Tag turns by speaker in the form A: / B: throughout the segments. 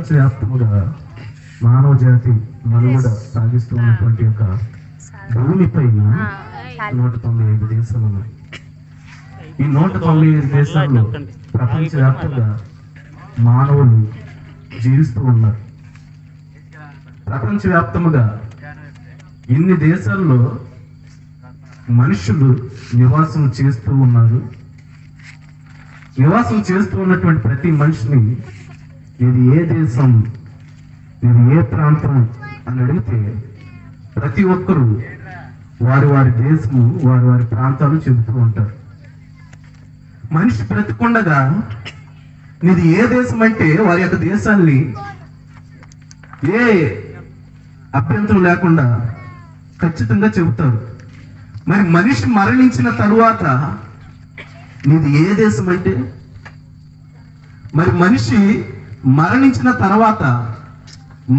A: ప్రపంచవ్యాప్తముగా మానవ జాతి మనుగడ సాగిస్తూ ఉన్నటువంటి యొక్క భూమిపైన 195 దేశాలు ఉన్నాయి. ఈ 195 దేశాల్లో ప్రపంచవ్యాప్తంగా మానవులు జీవిస్తూ ఉన్నారు. ప్రపంచవ్యాప్తముగా ఇన్ని దేశాల్లో మనుషులు నివాసం చేస్తూ ఉన్నారు. నివాసం చేస్తూ ఉన్నటువంటి ప్రతి మనిషిని ఇది ఏ దేశం, ఇది ఏ ప్రాంతం అని అడిగితే ప్రతి ఒక్కరూ వారి వారి దేశము, వారి వారి ప్రాంతాలు చెబుతూ ఉంటారు. మనిషి బ్రతికుండగా ఇది ఏ దేశం అంటే వారి యొక్క దేశాన్ని ఏ అభ్యంతరం లేకుండా ఖచ్చితంగా చెబుతారు. మరి మనిషి మరణించిన తరువాత నీది ఏ దేశం అంటే, మరి మనిషి మరణించిన తర్వాత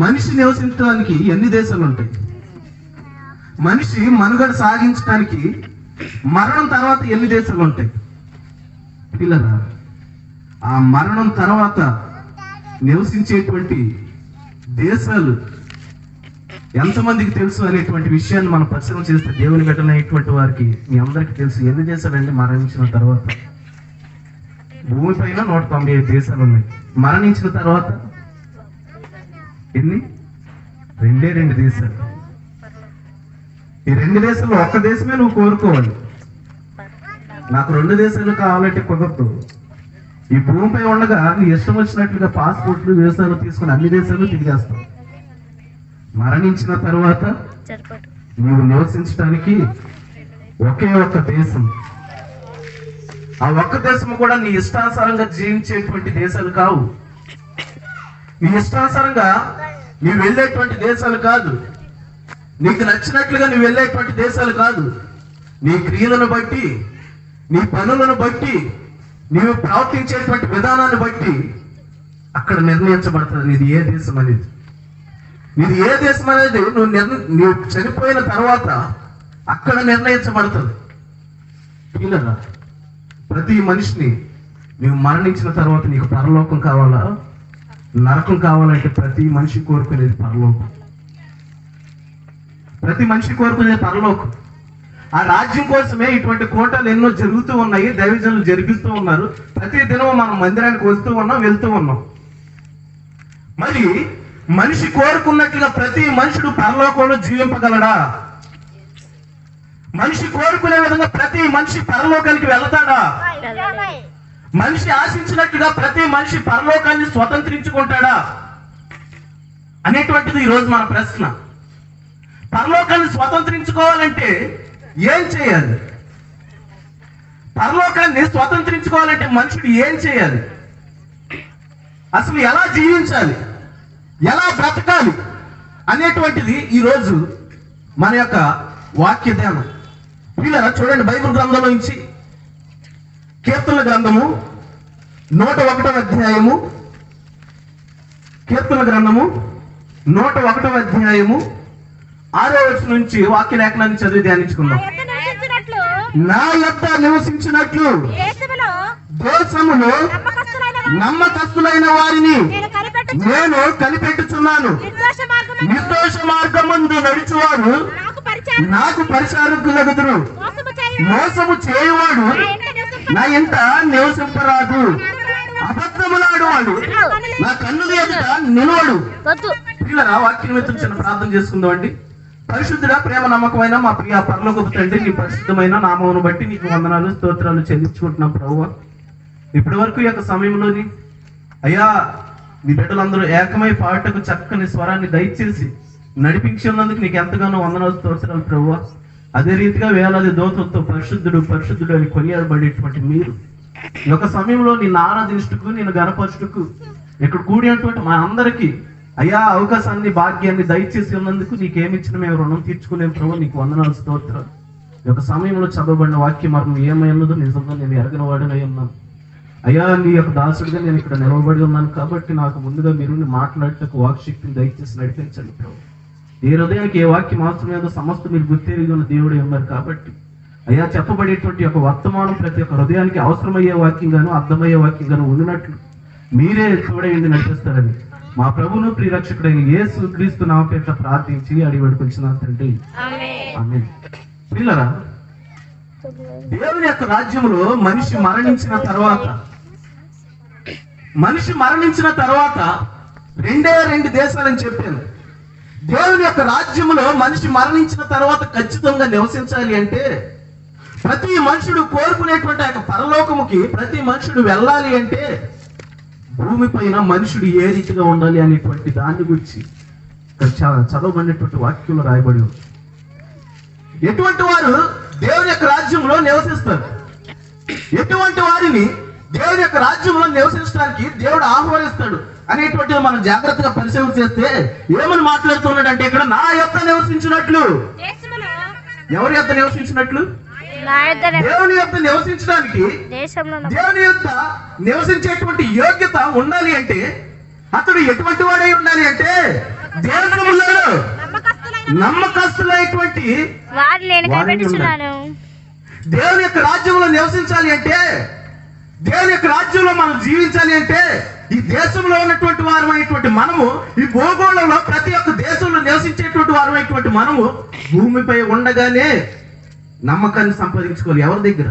A: మనిషి నివసించడానికి ఎన్ని దేశాలు ఉంటాయి? మనిషి మనుగడ సాగించడానికి మరణం తర్వాత ఎన్ని దేశాలు ఉంటాయి? పిల్లరా, ఆ మరణం తర్వాత నివసించేటువంటి దేశాలు ఎంతమందికి తెలుసు అనేటువంటి విషయాన్ని మనం పరిశీలన చేస్తే దేవుని బిడ్డలైనటువంటి వారికి మీ అందరికీ తెలుసు. ఎన్ని దేశాలండి మరణించిన తర్వాత? భూమిపైన 195 దేశాలు ఉన్నాయి. మరణించిన తర్వాత ఎన్ని? 2 దేశాలు. ఈ 2 దేశాల్లో ఒక్క దేశమే నువ్వు కోరుకోవాలి. నాకు 2 దేశాలు కావాలంటే కుదరదు. ఈ భూమిపై ఉండగా నీ ఇష్టం వచ్చినట్లుగా పాస్పోర్ట్లు వీసాలు తీసుకుని అన్ని దేశాలు తిరిగేస్తావు. మరణించిన తర్వాత నీవు నివసించడానికి ఒకే ఒక్క దేశం. ఆ ఒక్క దేశం కూడా నీ ఇష్టానుసారంగా జీవించేటువంటి దేశాలు కావు. నీ ఇష్టానుసారంగా నీవు వెళ్ళేటువంటి దేశాలు కాదు. నీకు నచ్చినట్లుగా నువ్వు వెళ్ళేటువంటి దేశాలు కాదు. నీ క్రియలను బట్టి, నీ పనులను బట్టి, నీవు ప్రవర్తించేటువంటి విధానాన్ని బట్టి అక్కడ నిర్ణయించబడుతుంది ఇది ఏ దేశం అనేది. ఇది ఏ దేశం అనేది నువ్వు చనిపోయిన తర్వాత అక్కడ నిర్ణయించబడుతుంది. పిల్లరా, ప్రతి మనిషిని నువ్వు మరణించిన తర్వాత నీకు పరలోకం కావాలా, నరకం కావాలంటే ప్రతి మనిషి కోరుకునేది పరలోకం. ప్రతి మనిషి కోరుకునేది పరలోకం. ఆ రాజ్యం కోసమే ఇటువంటి కోటలు ఎన్నో జరుగుతూ ఉన్నాయి. దైవజనులు జరిపిస్తూ ఉన్నారు. ప్రతి దినం మనం మందిరానికి వస్తూ ఉన్నాం, వెళ్తూ ఉన్నాం. మరి మనిషి కోరుకున్నట్లుగా ప్రతి మనుషుడు పరలోకంలో జీవింపగలడా? మనిషి కోరుకునే విధంగా ప్రతి మనిషి పరలోకానికి వెళతాడా? మనిషి ఆశించినట్టుగా ప్రతి మనిషి పరలోకాన్ని స్వతంత్రించుకుంటాడా అనేటువంటిది ఈరోజు మన ప్రశ్న. పరలోకాన్ని స్వతంత్రించుకోవాలంటే ఏం చేయాలి? పరలోకాన్ని స్వతంత్రించుకోవాలంటే మనుషుడు ఏం చేయాలి? అసలు ఎలా జీవించాలి, ఎలా బ్రతకాలి అనేటువంటిది ఈరోజు మన యొక్క వాక్య ధ్యానం. పిల్లరా, చూడండి, బైబిల్ గ్రంథంలో నుంచి కీర్తనల గ్రంథము 101వ అధ్యాయము, కీర్తనల గ్రంథము 101వ అధ్యాయము 6వ వచనం నుంచి వాక్య లేఖనాన్ని చదివి ధ్యానించుకుందాం. నా యొద్ద నివసించినట్లు దేశములో నమ్మకస్తులైన వారిని నేను కనిపెట్టుచున్నాను. నిర్దోష మార్గమందు నడుచువాడు నాకు పరిచారకులగుదురు. మోసము చేయువాడు నా ఇంట నివసింపరాదు. అబద్ధములాడువాడు నా కన్నుల ఎదుట నిలవడు. పిల్లరా, వాక్యం మీద చిన్న ప్రార్థన చేసుకుందాం అండి. పరిశుద్ధుడా, ప్రేమ నమ్మకమైన మా ప్రియ పరలోకపు తండ్రి, నీ పరిశుద్ధమైన నామమును బట్టి నీకు వందనాలు, స్తోత్రాలు చెల్లించుకుంటున్నాం ప్రభువా. ఇప్పటి వరకు ఈ యొక్క సమయంలోని అయ్యా నీ బిడ్డలందరూ ఏకమై పాటకు చక్కని స్వరాన్ని దయచేసి నడిపించినందుకు నీకు ఎంతగానో వందనాలు, స్తోత్రాలు ప్రభువా. అదే రీతిగా వేలాది దోతలతో పరిశుద్ధుడు పరిశుద్ధుడు అని కొనియాడబడేటువంటి మీరు ఈ యొక్క సమయంలో నిన్ను ఆరాధించుటకు, నిన్ను గణపరచుటకు ఇక్కడ కూడినటువంటి మా అందరికీ అయ్యా అవకాశాన్ని, భాగ్యాన్ని దయచేసి ఉన్నందుకు నీకేమిచ్చిన మేము రుణం తీర్చుకునేం ప్రభు. నీకు వందనాలు, స్తోత్రాలు. ఈ యొక్క సమయంలో చదవబడిన వాక్యం మరణం ఏమైనదో నిజంగా నేను ఎరగిన వాడినై ఉన్నాను. అయ్యా, నీ యొక్క దాసుడిగా నేను ఇక్కడ నిలవబడి ఉన్నాను కాబట్టి నాకు ముందుగా మీరు మాట్లాడటకు వాక్శక్తిని దయచేసి నడిపించండి ప్రభు. ఏ హృదయానికి ఏ వాక్యం అవసరం ఏదో సమస్త మీరు గుర్తెరిగి ఉన్న దేవుడే ఉన్నారు కాబట్టి అయ్యా చెప్పబడేటువంటి యొక్క వర్తమానం ప్రతి ఒక్క హృదయానికి అవసరమయ్యే వాక్యంగాను అర్థమయ్యే వాక్యంగాను ఉన్నట్లు మీరే తోడైంది నడిపిస్తారని మా ప్రభువును ప్రియరక్షకుడైన యేసు క్రీస్తు నామమున ప్రార్థించి అడిగి వేడుకొంచున్నాను తండ్రి. ఆమేన్. ప్రియులారా, దేవుని యొక్క రాజ్యంలో మనిషి మరణించిన తర్వాత రెండే రెండు దేశాలని చెప్పాను. దేవుని యొక్క రాజ్యంలో మనిషి మరణించిన తర్వాత ఖచ్చితంగా నివసించాలి అంటే ప్రతి మనుషుడు కోరుకునేటువంటి ఆ పరలోకముకి ప్రతి మనుషుడు వెళ్ళాలి అంటే భూమి పైన మనుషుడు ఏ రీతిగా ఉండాలి అనేటువంటి దాని గురించి చదవబడినటువంటి వాక్యంలో రాయబడి ఉంది. ఎటువంటి వారు దేవుని యొక్క రాజ్యంలో నివసిస్తారు, ఎటువంటి వారిని దేవుని యొక్క రాజ్యంలో నివసించడానికి దేవుడు ఆహ్వానిస్తాడు అనేటువంటిది మనం జాగ్రత్తగా పరిశీలన చేస్తే ఏమని మాట్లాడుతున్నాడు అంటే ఇక్కడ నా యొక్క నివసించినట్లు, ఎవరి యొక్క నివసించినట్లు, దేవుని యొక్క నివసించడానికి దేవుని యొక్క నివసించేటువంటి యోగ్యత ఉండాలి అంటే అతడు ఎటువంటి వాడై ఉండాలి అంటే దేశంలో నమ్మకస్తులైనటువంటి దేవుని యొక్క రాజ్యంలో నివసించాలి అంటే దేవుని యొక్క రాజ్యంలో మనం జీవించాలి అంటే ఈ దేశంలో ఉన్నటువంటి వారమైనటువంటి మనము ఈ భూగోళంలో ప్రతి ఒక్క దేశంలో నివసించేటువంటి వారమైనటువంటి మనము భూమిపై ఉండగానే నమ్మకాన్ని సంపాదించుకోవాలి. ఎవరి దగ్గర?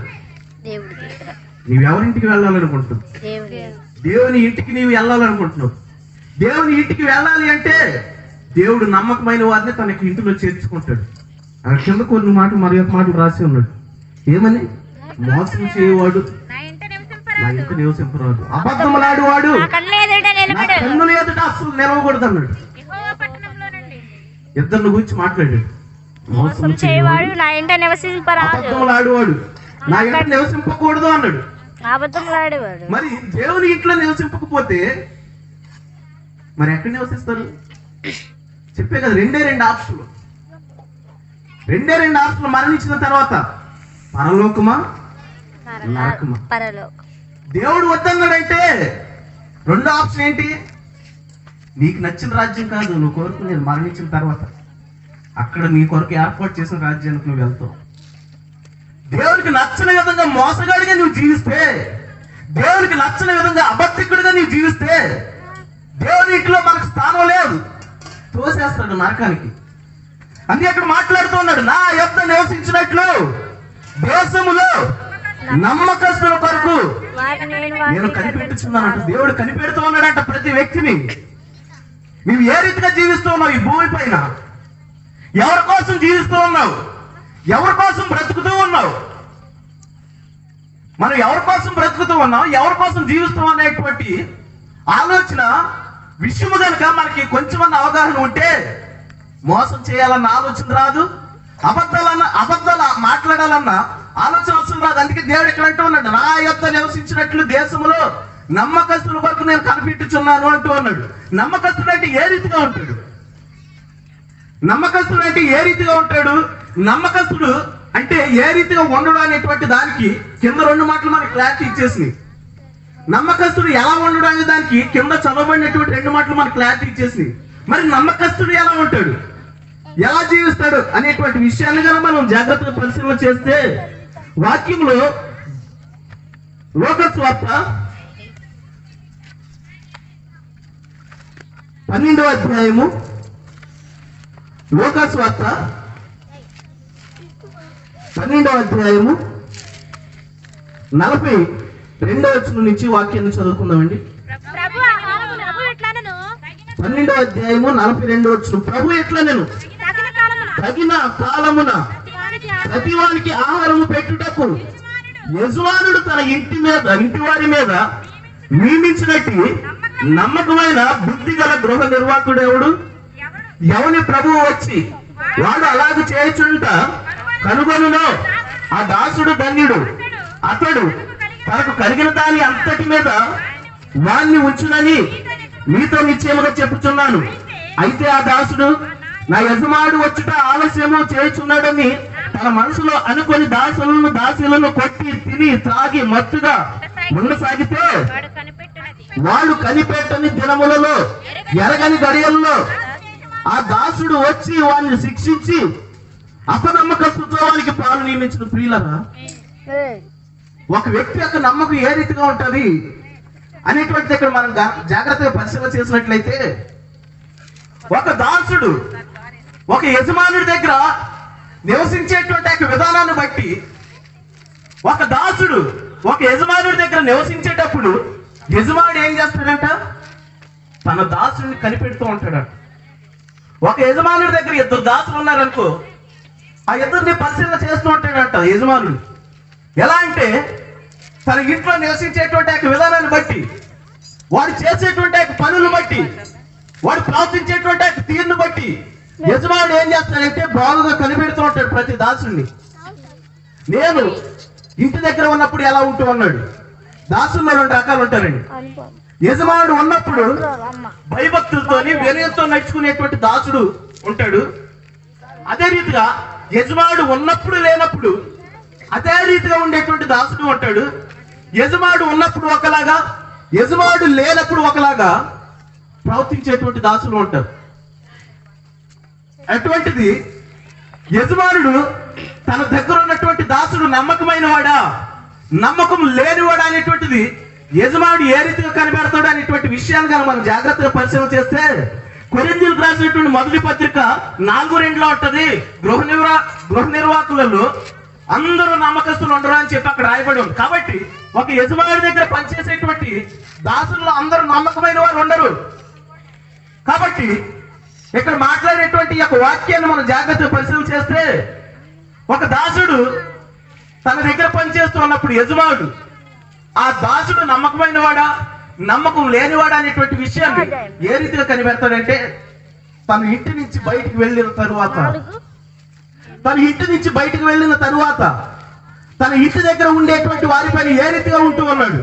A: నీవు ఎవరింటికి వెళ్ళాలనుకుంటున్నావు? దేవుని ఇంటికి నీవు వెళ్ళాలనుకుంటున్నావు. దేవుని ఇంటికి వెళ్ళాలి అంటే దేవుడు నమ్మకమైన వారిని తనకి ఇంటిలో చేర్చుకుంటాడు. అక్కడ కింద కొన్ని మాటలు మరి ఒక మాటలు రాసి ఉన్నాడు. ఏమని? మోసం చేయవాడు నా ఇంటి నివసింపరాదు, అబద్ధములాడువాడు కన్నుల ఎదుట అసలు నిలవకూడదు అన్నాడు. ఇద్దరిని గురించి మాట్లాడాడు. మోసం చేయవాడు నా ఇంట నివసింపరాదు, అబద్ధములాడువాడు నా ఇంట నివసింపకూడదు అన్నాడు. మరి దేవుని ఇంట్లో నివసింపకపోతే మరి ఎక్కడ నివసిస్తారు? చెప్పే కదా, రెండే రెండు ఆప్షన్లు మరణించిన తర్వాత పరలోకమా నరకమా. దేవుడు వద్దన్నాడంటే రెండో ఆప్షన్ ఏంటి? నీకు నచ్చిన రాజ్యం కాదు నువ్వు కోరుకునేది, మరణించిన తర్వాత అక్కడ నీ కొరకు ఏర్పాటు చేసిన రాజ్యానికి నువ్వు వెళ్తావు. దేవునికి నచ్చని విధంగా మోసగాడిగా నువ్వు జీవిస్తే, దేవునికి నచ్చని విధంగా అబద్ధికుడిగా నువ్వు జీవిస్తే దేవుని ఇంట్లో మనకు స్థానం లేదు, తోసేస్తాడు నరకానికి. అందుకే అక్కడ మాట్లాడుతూ ఉన్నాడు, నా యొద్ద నివసించినట్లు దేశములో నమ్మకస్తుల కొరకు నేను కనిపెట్టుచున్నానంట. దేవుడు కనిపెడుతూ ఉన్నాడంట ప్రతి వ్యక్తిని. నువ్వు ఏ రీతిగా జీవిస్తూ ఉన్నావు ఈ భూమి పైన? ఎవరి కోసం జీవిస్తూ ఉన్నావు? ఎవరి కోసం బ్రతుకుతూ ఉన్నావు? మనం ఎవరి కోసం బ్రతుకుతూ ఉన్నాం, ఎవరి కోసం జీవిస్తాం అనేటువంటి ఆలోచన విషయము కనుక మనకి కొంచెమన్న అవగాహన ఉంటే మోసం చేయాలన్న ఆలోచన రాదు, అబద్ధాలు మాట్లాడాలన్న ఆలోచన అవసరం రాదు. అందుకే దేవుడు ఇక్కడ అంటూ ఉన్నాడు, నా యొద్ద నివసించినట్లు దేశంలో నమ్మకస్తుల వరకు నేను కనిపెట్టుచున్నాను అంటూ ఉన్నాడు. నమ్మకస్తుడు అంటే ఏ రీతిగా ఉంటాడు? నమ్మకస్తుడు అంటే ఏ రీతిగా ఉంటాడు? నమ్మకస్తుడు అంటే ఏ రీతిగా ఉండడు అనేటువంటి దానికి కింద రెండు మాటలు మనకి క్లారిటీ ఇచ్చేసినాయి. నమ్మకస్తుడు ఎలా ఉండడు అనే దానికి కింద చదవబడినటువంటి రెండు మాటలు మనకి క్లారిటీ ఇచ్చేసినాయి. మరి నమ్మకస్తుడు ఎలా ఉంటాడు, ఎలా జీవిస్తాడు అనేటువంటి విషయాన్ని కనుక మనం జాగ్రత్తగా పరిశీలన చేస్తే వాక్యంలో లోకాసు వార్త 12వ అధ్యాయము, లోకాసు వార్త 12వ అధ్యాయము 42వ వచనం నుంచి వాక్యాన్ని చదువుకుందామండి. 12వ అధ్యాయము 42వ వచనం. ప్రభు ఎట్లా నేను తగిన కాలమున ప్రతివానికి ఆహారము పెట్టుటకు యజమానుడు తన ఇంటి వారి మీద నియమించినట్టు నమ్మకమైన బుద్ధి గల గృహ నిర్వాహకుడు ఎవని ప్రభువు వచ్చి వాడు అలాగ చేయుచుంట కనుగొనునో ఆ దాసుడు ధన్యుడు, అతడు తనకు కలిగిన దాని అంతటి మీద వాణ్ణి ఉంచునని మీతో నిశ్చయముగా చెప్పుచున్నాను. అయితే ఆ దాసుడు నా యజమానుడు వచ్చుట ఆలస్యము చేయుచున్నాడని తన మనసులో అనుకొని దాసులను కొట్టి తిని త్రాగి మత్తుగా ఉండసాగితే వాడు కనిపెట్టని దినములలో ఎరగని గడియల్లో ఆ దాసుడు వచ్చి వాడిని శిక్షించి అపనమ్మకత్వానికి పాలు నియమించిన. ప్రియులరా, ఒక వ్యక్తి యొక్క నమ్మకం ఏ రీతిగా ఉంటది అనేటువంటిది ఇక్కడ మనం జాగ్రత్తగా పరిశీలన చేసినట్లయితే, ఒక దాసుడు ఒక యజమానుడి దగ్గర నివసించేటువంటి యొక్క విధానాన్ని బట్టి, ఒక దాసుడు ఒక యజమానుడి దగ్గర నివసించేటప్పుడు యజమానుడు ఏం చేస్తాడంట? తన దాసుడిని కనిపెడుతూ ఉంటాడంట. ఒక యజమానుడి దగ్గర ఇద్దరు దాసులు ఉన్నారనుకో, ఆ ఇద్దరిని పరిశీలన చేస్తూ ఉంటాడంట యజమానుడు. ఎలా అంటే, తన ఇంట్లో నివసించేటువంటి యొక్క విధానాన్ని బట్టి, వాడు చేసేటువంటి యొక్క పనులను బట్టి, వాడు ప్రవర్తించేటువంటి యొక్క తీరును బట్టి యజమానుడు ఏం చేస్తాడంటే బాగుగా కనిపెడుతూ ఉంటాడు ప్రతి దాసుడిని. నేను ఇంటి దగ్గర ఉన్నప్పుడు ఎలా ఉంటూ ఉన్నాడు? దాసుల్లో 2 రకాలు ఉంటారండి. యజమానుడు ఉన్నప్పుడు భయభక్తులతోని వినయంతో నడుచుకునేటువంటి దాసుడు ఉంటాడు. అదే రీతిగా యజమానుడు ఉన్నప్పుడు లేనప్పుడు అదే రీతిగా ఉండేటువంటి దాసుడు ఉంటాడు. యజమానుడు ఉన్నప్పుడు ఒకలాగా, యజమానుడు లేనప్పుడు ఒకలాగా ప్రవర్తించేటువంటి దాసులు ఉంటారు. అటువంటిది యజమానుడు తన దగ్గర ఉన్నటువంటి దాసుడు నమ్మకమైన వాడా, నమ్మకం లేనివాడా అనేటువంటిది యజమానుడు ఏ రీతిగా కనిపెడతాడు అనేటువంటి విషయాన్ని కనుక మనం జాగ్రత్తగా పరిశీలన చేస్తే, కొరింథీయులకు రాసినటువంటి మొదటి పత్రిక 4:2 ఉంటది, గృహ నిర్వాహకులలో అందరూ నమ్మకస్తులు ఉండరు అని చెప్పి అక్కడ రాయబడి ఉంది. కాబట్టి ఒక యజమానుడి దగ్గర పనిచేసేటువంటి దాసుల్లో అందరూ నమ్మకమైన వారు ఉండరు. కాబట్టి ఇక్కడ మాట్లాడేటువంటి యొక్క వాక్యాన్ని మనం జాగ్రత్తగా పరిశీలన చేస్తే, ఒక దాసుడు తన దగ్గర పనిచేస్తూ ఉన్నప్పుడు యజమానుడు ఆ దాసుడు నమ్మకమైన వాడా, నమ్మకం లేనివాడా అనేటువంటి విషయాన్ని ఏ రీతిగా కనిపెడతాడంటే, తన ఇంటి నుంచి బయటికి వెళ్ళిన తరువాత, తన ఇంటి దగ్గర ఉండేటువంటి వారిపైన ఏ రీతిగా ఉంటూ ఉన్నాడు,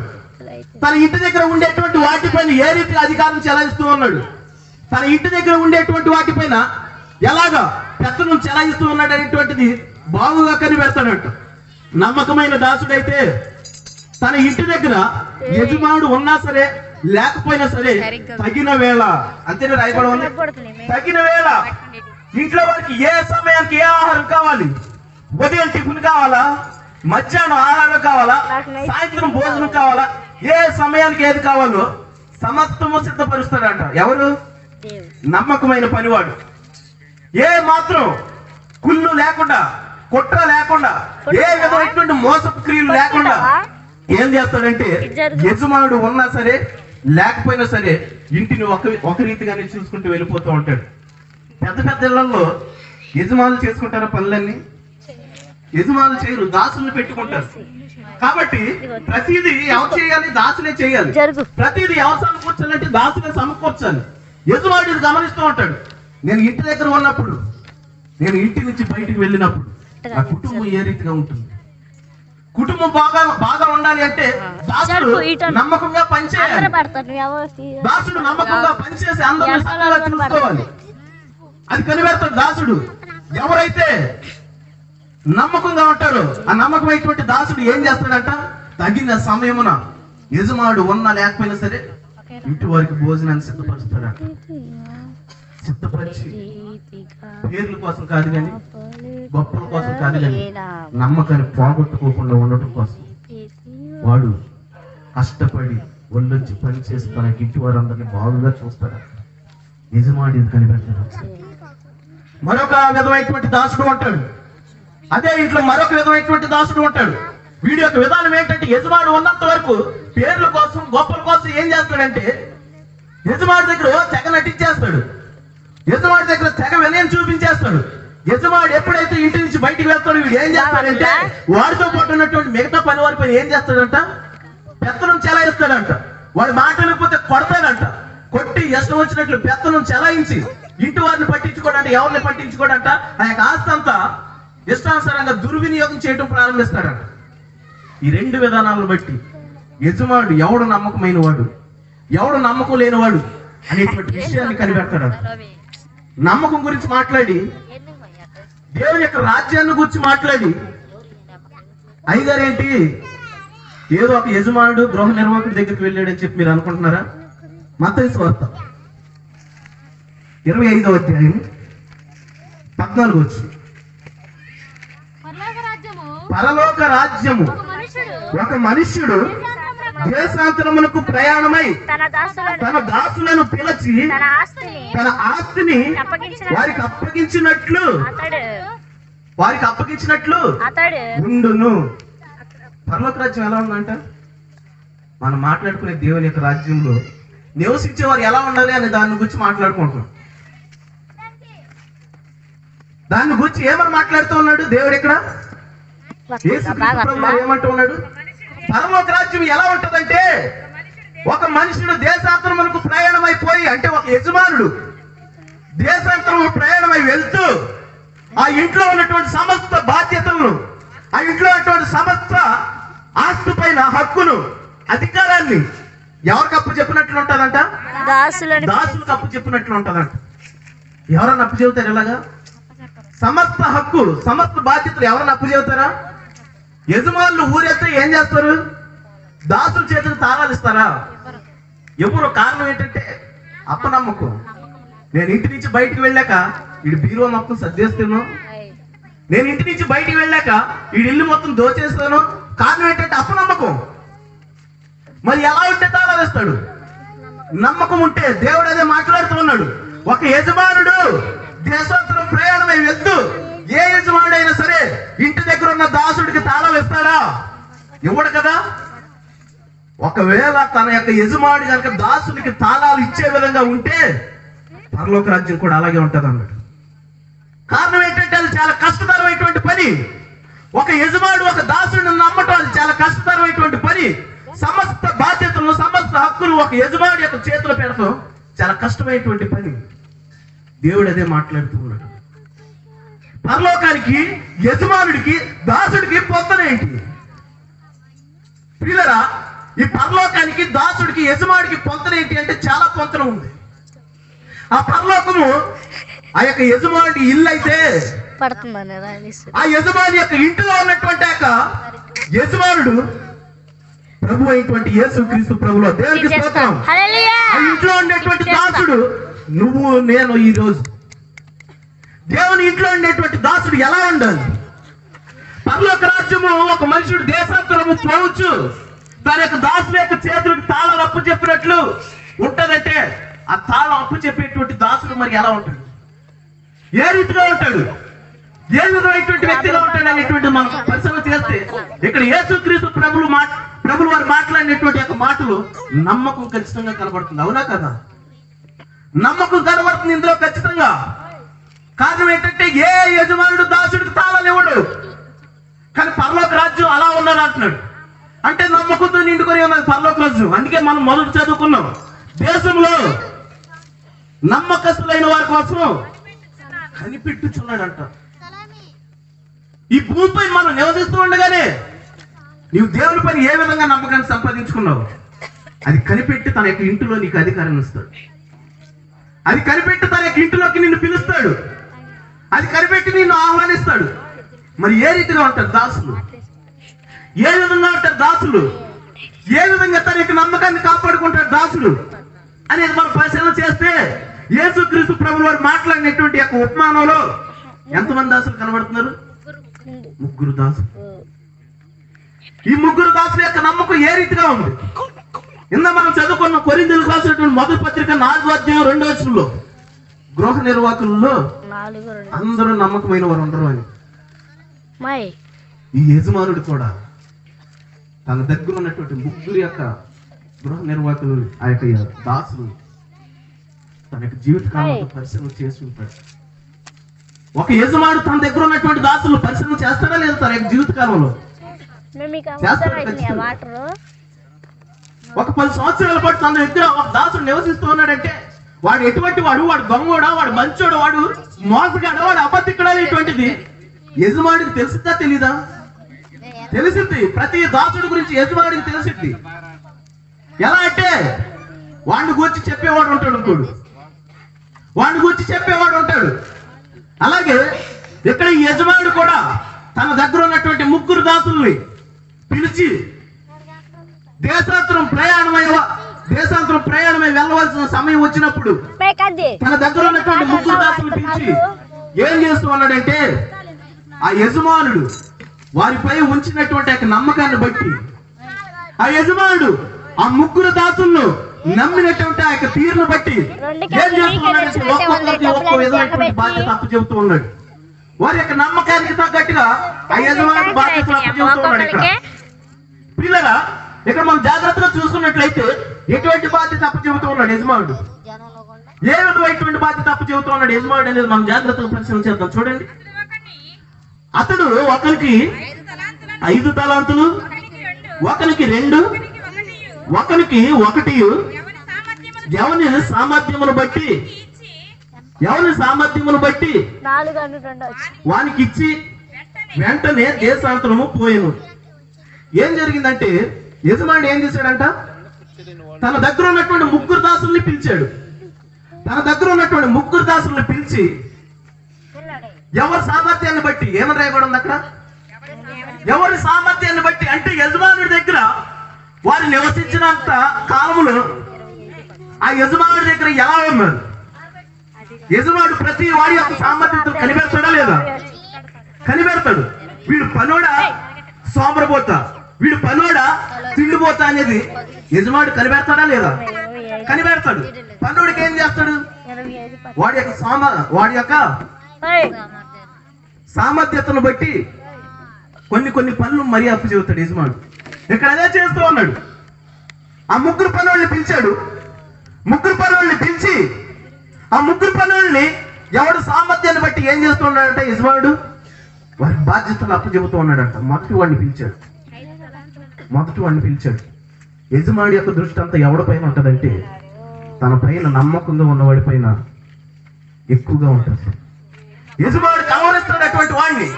A: తన ఇంటి దగ్గర ఉండేటువంటి వాటిపైన ఏ రీతిగా అధికారం చెలాయిస్తూ ఉన్నాడు, తన ఇంటి దగ్గర ఉండేటువంటి వాటిపైన ఎలాగా పెత్తనం చెలాయిస్తూ ఉన్నాడు అనేటువంటిది బాగుగా కనిపెడతాడంట. నమ్మకమైన దాసుడైతే తన ఇంటి దగ్గర యజమానుడు ఉన్నా సరే లేకపోయినా సరే తగిన వేళ, అంతేనే రాయబడి ఉంది, తగిన వేళ ఇంట్లో వారికి ఏ సమయానికి ఏ ఆహారం కావాలి, ఉదయం టిఫిన్ కావాలా, మధ్యాహ్నం ఆహారం కావాలా, సాయంత్రం భోజనం కావాలా, ఏ సమయానికి ఏది కావాలో సమస్తము సిద్ధపరుస్తాడంట. ఎవరు? నమ్మకమైన పనివాడు. ఏ మాత్రం కుళ్ళు లేకుండా, కుట్ర లేకుండా, ఏ విధమైనటువంటి మోసపు క్రియలు లేకుండా ఏం చేస్తాడంటే, యజమానుడు ఉన్నా సరే లేకపోయినా సరే ఇంటిని ఒక రీతిగానే చూసుకుంటూ వెళ్ళిపోతూ ఉంటాడు. పెద్ద పెద్ద ఇళ్లలో యజమానులు చేసుకుంటారా పనులన్నీ? యజమానులు చేయరు, దాసులను పెట్టుకుంటారు. కాబట్టి ప్రతిదీ ఎవరు చేయాలి? దాసులే చేయాలి. ప్రతిదీ ఎవరు సమకూర్చాలంటే దాసులే సమకూర్చాలి. యజమానుడు గమనిస్తూ ఉంటాడు, నేను ఇంటి దగ్గర ఉన్నప్పుడు, నేను ఇంటి నుంచి బయటికి వెళ్ళినప్పుడు నా కుటుంబం ఏ రీతిగా ఉంటుంది. కుటుంబం బాగా ఉండాలి అంటే దాసుడు నమ్మకంగా పనిచేయాలి. దాసుడు నమ్మకంగా పనిచేసి అందరూ చూసుకోవాలి. అది కనిపెడతాడు దాసుడు. ఎవరైతే నమ్మకంగా ఉంటారో ఆ నమ్మకమైనటువంటి దాసుడు ఏం చేస్తాడంట, తగిన సమయమున యజమానుడు ఉన్నా లేకపోయినా సరే ఇంటి వారికి భోజనాన్ని సిద్ధపరుస్తాడంట. సిద్ధపరిచి పేర్ల కోసం కాదు కానీ, గొప్పల కోసం కాదు కానీ, నమ్మకాన్ని పోగొట్టుకోకుండా ఉండటం కోసం వాడు కష్టపడి ఒళ్ళొచ్చి పని చేసి తన ఇంటి వారందరినీ బాగుగా చూస్తాడు. యజమానుడు ఇది కనిపెడతాడు. మరొక విధమైనటువంటి దాసుడు ఉంటాడు. అదే ఇంట్లో మరొక విధమైనటువంటి దాసుడు ఉంటాడు. వీడి యొక్క విధానం ఏంటంటే, యజమానుడు ఉన్నంత వరకు పేర్ల కోసం గొప్పల కోసం ఏం చేస్తాడంటే, యజమానుడి దగ్గర తెగ నటించేస్తాడు, యజమానుడి దగ్గర తెగ వినయం చూపించేస్తాడు. యజమానుడు ఎప్పుడైతే ఇంటి నుంచి బయటికి వెళ్తాడో వీడు ఏం చేస్తాడంటే, వాడితో పాటు ఉన్నటువంటి మిగతా పని వారి పైన ఏం చేస్తాడంట, పెత్తనం చెలాయిస్తాడంట. వాడు మాట లేకపోతే కొడతాడంట. కొట్టి ఇష్టం వచ్చినట్లు పెత్తనం చెలాయించి ఇంటి వారిని పట్టించుకోవడానికి, ఎవరిని పట్టించుకోవడంట, ఆ యొక్క ఆస్తి అంతా ఇష్టానుసారంగా దుర్వినియోగం చేయడం ప్రారంభిస్తాడంట. ఈ 2 విధానాలను బట్టి యజమానుడు ఎవడు నమ్మకమైన వాడు, ఎవడు నమ్మకం లేనివాడు అనేటువంటి విషయాన్ని కనిపెడతాడంట. నమ్మకం గురించి మాట్లాడి, దేవుని యొక్క రాజ్యాన్ని గురించి మాట్లాడి, అయ్యగారేంటి ఏదో ఒక యజమానుడు గృహ నిర్వాహకుడి దగ్గరికి వెళ్ళాడని చెప్పి మీరు అనుకుంటున్నారా? మత్తయి సువార్త 25వ అధ్యాయం 14 వచనం. పరలోక రాజ్యము ఒక మనుష్యుడు దేశాంతరమునకు ప్రయాణమై తన దాసులను పిలిచి తన ఆస్తిని వారికి అప్పగించినట్లు ఉండును. పరలోక రాజ్యం ఎలా ఉందంట? మనం మాట్లాడుకునే దేవుని యొక్క రాజ్యంలో నివసించేవారు ఎలా ఉండాలి అనే దాని గురించి మాట్లాడుకుంటున్నాం. దాని గురించి ఏమని మాట్లాడుతూ ఉన్నాడు దేవుడు ఇక్కడ? ఏమంటూ ఉన్నాడు? పరలోక రాజ్యం ఎలా ఉంటదంటే, ఒక మనుషుడు దేశాంతరమునకు ప్రయాణమైపోయి, అంటే ఒక యజమానుడు దేశాంతరం ప్రయాణమై వెళ్తూ ఆ ఇంట్లో ఉన్నటువంటి సమస్త బాధ్యతలను, ఆ ఇంట్లో ఉన్నటువంటి సమస్త ఆస్తి పైన హక్కును, అధికారాన్ని ఎవరికి అప్పు చెప్పినట్లు ఉంటదంట? దాసులకు అప్పు చెప్పినట్లు ఉంటదంట. ఎవరన్నా అప్పు చెబుతారు ఇలాగా? సమస్త హక్కు, సమస్త బాధ్యతలు ఎవరన్నా అప్పు చెబుతారా? యజమానులు ఊరెత్తే ఏం చేస్తారు? దాసుల చేతులకు తాళాలు ఇస్తారా? ఎవరు? కారణం ఏంటంటే అప్పనమ్మకం. నేను ఇంటి నుంచి బయటికి వెళ్ళాక వీడి బీరువా మొత్తం సర్దేస్తాను, నేను ఇంటి నుంచి బయటికి వెళ్ళాక వీడి ఇల్లు మొత్తం దోచేస్తాను. కారణం ఏంటంటే అప్పనమ్మకం. మరి ఎలా ఉంటే తాళాలు ఇస్తాడు? నమ్మకం ఉంటే. దేవుడు అదే మాట్లాడుతూ ఉన్నాడు. ఒక యజమానుడు దేశాంతరం ప్రయాణమై వెళ్తూ, ఏ యజమానుడు అయినా సరే ఇంటి దగ్గర ఉన్న దాసుడికి తాళాలు ఇస్తాడా? ఇవ్వడు కదా. ఒకవేళ తన యొక్క యజమానుడు కనుక దాసుడికి తాళాలు ఇచ్చే విధంగా ఉంటే పరలోక రాజ్యం కూడా అలాగే ఉంటది అన్నాడు. కారణం ఏంటంటే అది చాలా కష్టతరమైనటువంటి పని. ఒక యజమానుడు ఒక దాసుడిని నమ్మటం అది చాలా కష్టతరమైనటువంటి పని. సమస్త బాధ్యతలు, సమస్త హక్కులు ఒక యజమానుడి యొక్క చేతిలో పెడతాం చాలా కష్టమైనటువంటి పని. దేవుడు అదే మాట్లాడుతూ ఉన్నాడు. పరలోకానికి యజమానుడికి దాసుడికి పొంతనేంటి? ప్రియులరా, ఈ పరలోకానికి దాసుడికి యజమానుడికి పొంతనేంటి అంటే చాలా పొంతన ఉంది. ఆ పరలోకము ఆ యొక్క యజమానుడి ఇల్లు అయితే, ఆ యజమాని యొక్క ఇంటిలో ఉన్నటువంటి యొక్క యజమానుడు ప్రభు అయినటువంటి యేసుక్రీస్తు ప్రభులో. దేవునికి స్తోత్రం. ఆ ఇంట్లో ఉండేటువంటి దాసుడు నువ్వు నేను. ఈ రోజు దేవుని ఇంట్లో ఉండేటువంటి దాసుడు ఎలా ఉండాలి? పరలోక రాజ్యము ఒక మనుషుడు దేశాంతరము పోవచ్చు తన యొక్క దాసుల యొక్క చేతులకు తాళాలు అప్పు చెప్పినట్లు ఉంటదంటే, ఆ తాళం అప్పు చెప్పేటువంటి దాసుడు మరి ఎలా ఉంటాడు? ఏ రీతిగా ఉంటాడు? ఏ విధమైనటువంటి వ్యక్తిగా ఉంటాడు అనేటువంటి మనం పరిశీలన చేస్తే, ఇక్కడ యేసుక్రీస్తు ప్రభులు వారు మాట్లాడినటువంటి యొక్క మాటలు నమ్మకం ఖచ్చితంగా కనబడుతుంది. అవునా కదా? నమ్మకం కనబడుతుంది ఇందులో ఖచ్చితంగా. కారణం ఏంటంటే ఏ యజమానుడు దాసుడికి తాళాలు ఇవ్వడు, కానీ పరలోక రాజ్యం అలా ఉన్నది అంటున్నాడు. అంటే నమ్మకంతో నిండుకొని ఉన్నది పరలోక రాజ్యం. అందుకే మనం మొదటి చదువుకున్నాం, దేశంలో నమ్మకస్తులైన వారి కోసం కనిపెట్టుచున్నాడంట. ఈ భూమిపై మనం నివసిస్తూ ఉండగానే నీవు దేవుని పైన ఏ విధంగా నమ్మకాన్ని సంపాదించుకున్నావు అది కనిపెట్టి తన యొక్క ఇంటిలో నీకు అధికారాన్ని ఇస్తాడు. అది కనిపెట్టి తన యొక్క ఇంటిలోకి నిన్ను పిలుస్తాడు. అది కనిపెట్టి నిన్ను ఆహ్వానిస్తాడు. మరి ఏ రీతిగా ఉంటారు దాసులు? ఏ విధంగా ఉంటారు దాసులు? ఏ విధంగా తన యొక్క నమ్మకాన్ని కాపాడుకుంటాడు దాసుడు అనేది మనం పరిశీలన చేస్తే, యేసుక్రీస్తు ప్రభువు వారు మాట్లాడినటువంటి యొక్క ఉపమానంలో ఎంతమంది దాసులు కనబడుతున్నారు? 3 దాసులు. ఈ 3 దాసుల యొక్క నమ్మకం ఏ రీతిగా ఉంది? ఇందా మనం చదువుకున్న కొరింథీయులకు రాసినటువంటి మొదటి పత్రిక 4వ అధ్యాయం 2వ వచనంలో, గృహ నిర్వాహకులలో అందరూ నమ్మకమైన వారు ఉండరు అని. ఈ యజమానుడు కూడా తన దగ్గర ఉన్నటువంటి 3 యొక్క గృహ నిర్వాహకులు, ఆ యొక్క దాసులు తన యొక్క జీవితకాలంలో పరిశీలన చేసి ఉంటాడు. ఒక యజమానుడు తన దగ్గర ఉన్నటువంటి దాసులు పరిశీలన చేస్తాడా లేదా? తన యొక్క జీవితకాలంలో ఒక 10 సంవత్సరాల పాటు తన దగ్గర ఒక దాసుడు నివసిస్తూ ఉన్నాడంటే వాడు ఎటువంటి వాడు? వాడు దొంగోడా? వాడు మంచోడా? వాడు మోసగాడా? వాడు అబద్ధికుడా? అనేటువంటిది యజమానుడికి తెలిసిద్దా తెలీదా? తెలిసింది. ప్రతి దాసుడి గురించి యజమానుడికి తెలిసింది. ఎలా అంటే వాడిని గురించి చెప్పేవాడు ఉంటాడు, ఇంకోడు వాడిని గురించి చెప్పేవాడు ఉంటాడు. అలాగే ఇక్కడ ఈ యజమానుడు కూడా తన దగ్గర ఉన్నటువంటి 3 దాసుల్ని పిలిచి దేశాంతరం ప్రయాణమై వెళ్ళవలసిన సమయం వచ్చినప్పుడు తన దగ్గర ఉన్నటువంటి 3 దాసులు పిలిచి ఏం చేస్తూ ఉన్నాడంటే, ఆ యజమానుడు వారిపై ఉంచినటువంటి నమ్మకాన్ని బట్టి, ఆ యజమానుడు ఆ ముగ్గురు దాసులను నమ్మినటువంటి ఆ యొక్క తీరును బట్టి ఏం చేస్తున్నాడంటే ఒక్కొక్కరికి ఒక్కో విధమైనటువంటి బాధ్యత అప్పు చెబుతూ ఉన్నాడు. వారి యొక్క నమ్మకానికి తగ్గట్టుగా ఆ యజమానుడు బాధ్యతలు అప్పు చెబుతూ ఉన్నాడు. ఇక్కడ పిల్లగా ఇక్కడ మనం జాగ్రత్తగా చూసుకున్నట్లయితే ఎటువంటి బాధ్యత అప్పు చెబుతూ ఉన్నాడు యజమానుడు, ఏ విధమైనటువంటి బాధ్యత అప్పు చెబుతూ ఉన్నాడు యజమానుడు అనేది మనం జాగ్రత్తగా పరిశీలన చేద్దాం. చూడండి, అతడు ఒకరికి 5 తలాంతులు, ఒకరికి 2, ఒకరికి 1, ఎవరి సామర్థ్యమును బట్టి వానికి ఇచ్చి వెంటనే దేశాంతరము పోయెను. ఏం జరిగిందంటే యజమానుడు ఏం చేశాడంట, తన దగ్గర ఉన్నటువంటి ముగ్గురు దాసుల్ని పిలిచాడు. పిలిచి ఎవరి సామర్థ్యాన్ని బట్టి, ఏమని రాయబడి ఉంది అక్కడ, ఎవరి సామర్థ్యాన్ని బట్టి అంటే యజమానుడి దగ్గర వారు నివసించినంత కాలములో ఆ యజమానుడి దగ్గర ఎలా ఉన్నారు, యజమానుడు ప్రతి వాడి యొక్క సామర్థ్యతను కనిపెడతాడా లేదా? కనిపెడతాడు. వీడు పనోడా సోమరపోతా, వీడు పనోడా తిండిపోతా అనేది యజమానుడు కనిపెడతాడా లేదా? కనిపెడతాడు. పన్నోడికి ఏం చేస్తాడు, వాడి యొక్క సామర్థ్యతను బట్టి కొన్ని పనులు మరీ అప్పు చెబుతాడు యజమానుడు. ఇక్కడ అదే చేస్తూ ఉన్నాడు. ఆ ముగ్గురు పనుల్ని పిలిచాడు. పిలిచి ఆ ముగ్గురు పనుల్ని ఎవడు సామర్థ్యాన్ని బట్టి ఏం చేస్తున్నాడంటే యజమానుడు వారి బాధ్యతలు అప్పు చెబుతూ ఉన్నాడంట. మొదటి వాడిని పిలిచాడు. యజమానుడి యొక్క దృష్టి అంతా ఎవడి పైన ఉంటదంటే తన పైన నమ్మకంగా ఉన్నవాడి పైన ఎక్కువగా ఉంటుంది. యజమానుడు కలవరిస్తున్నటువంటి వాడిని,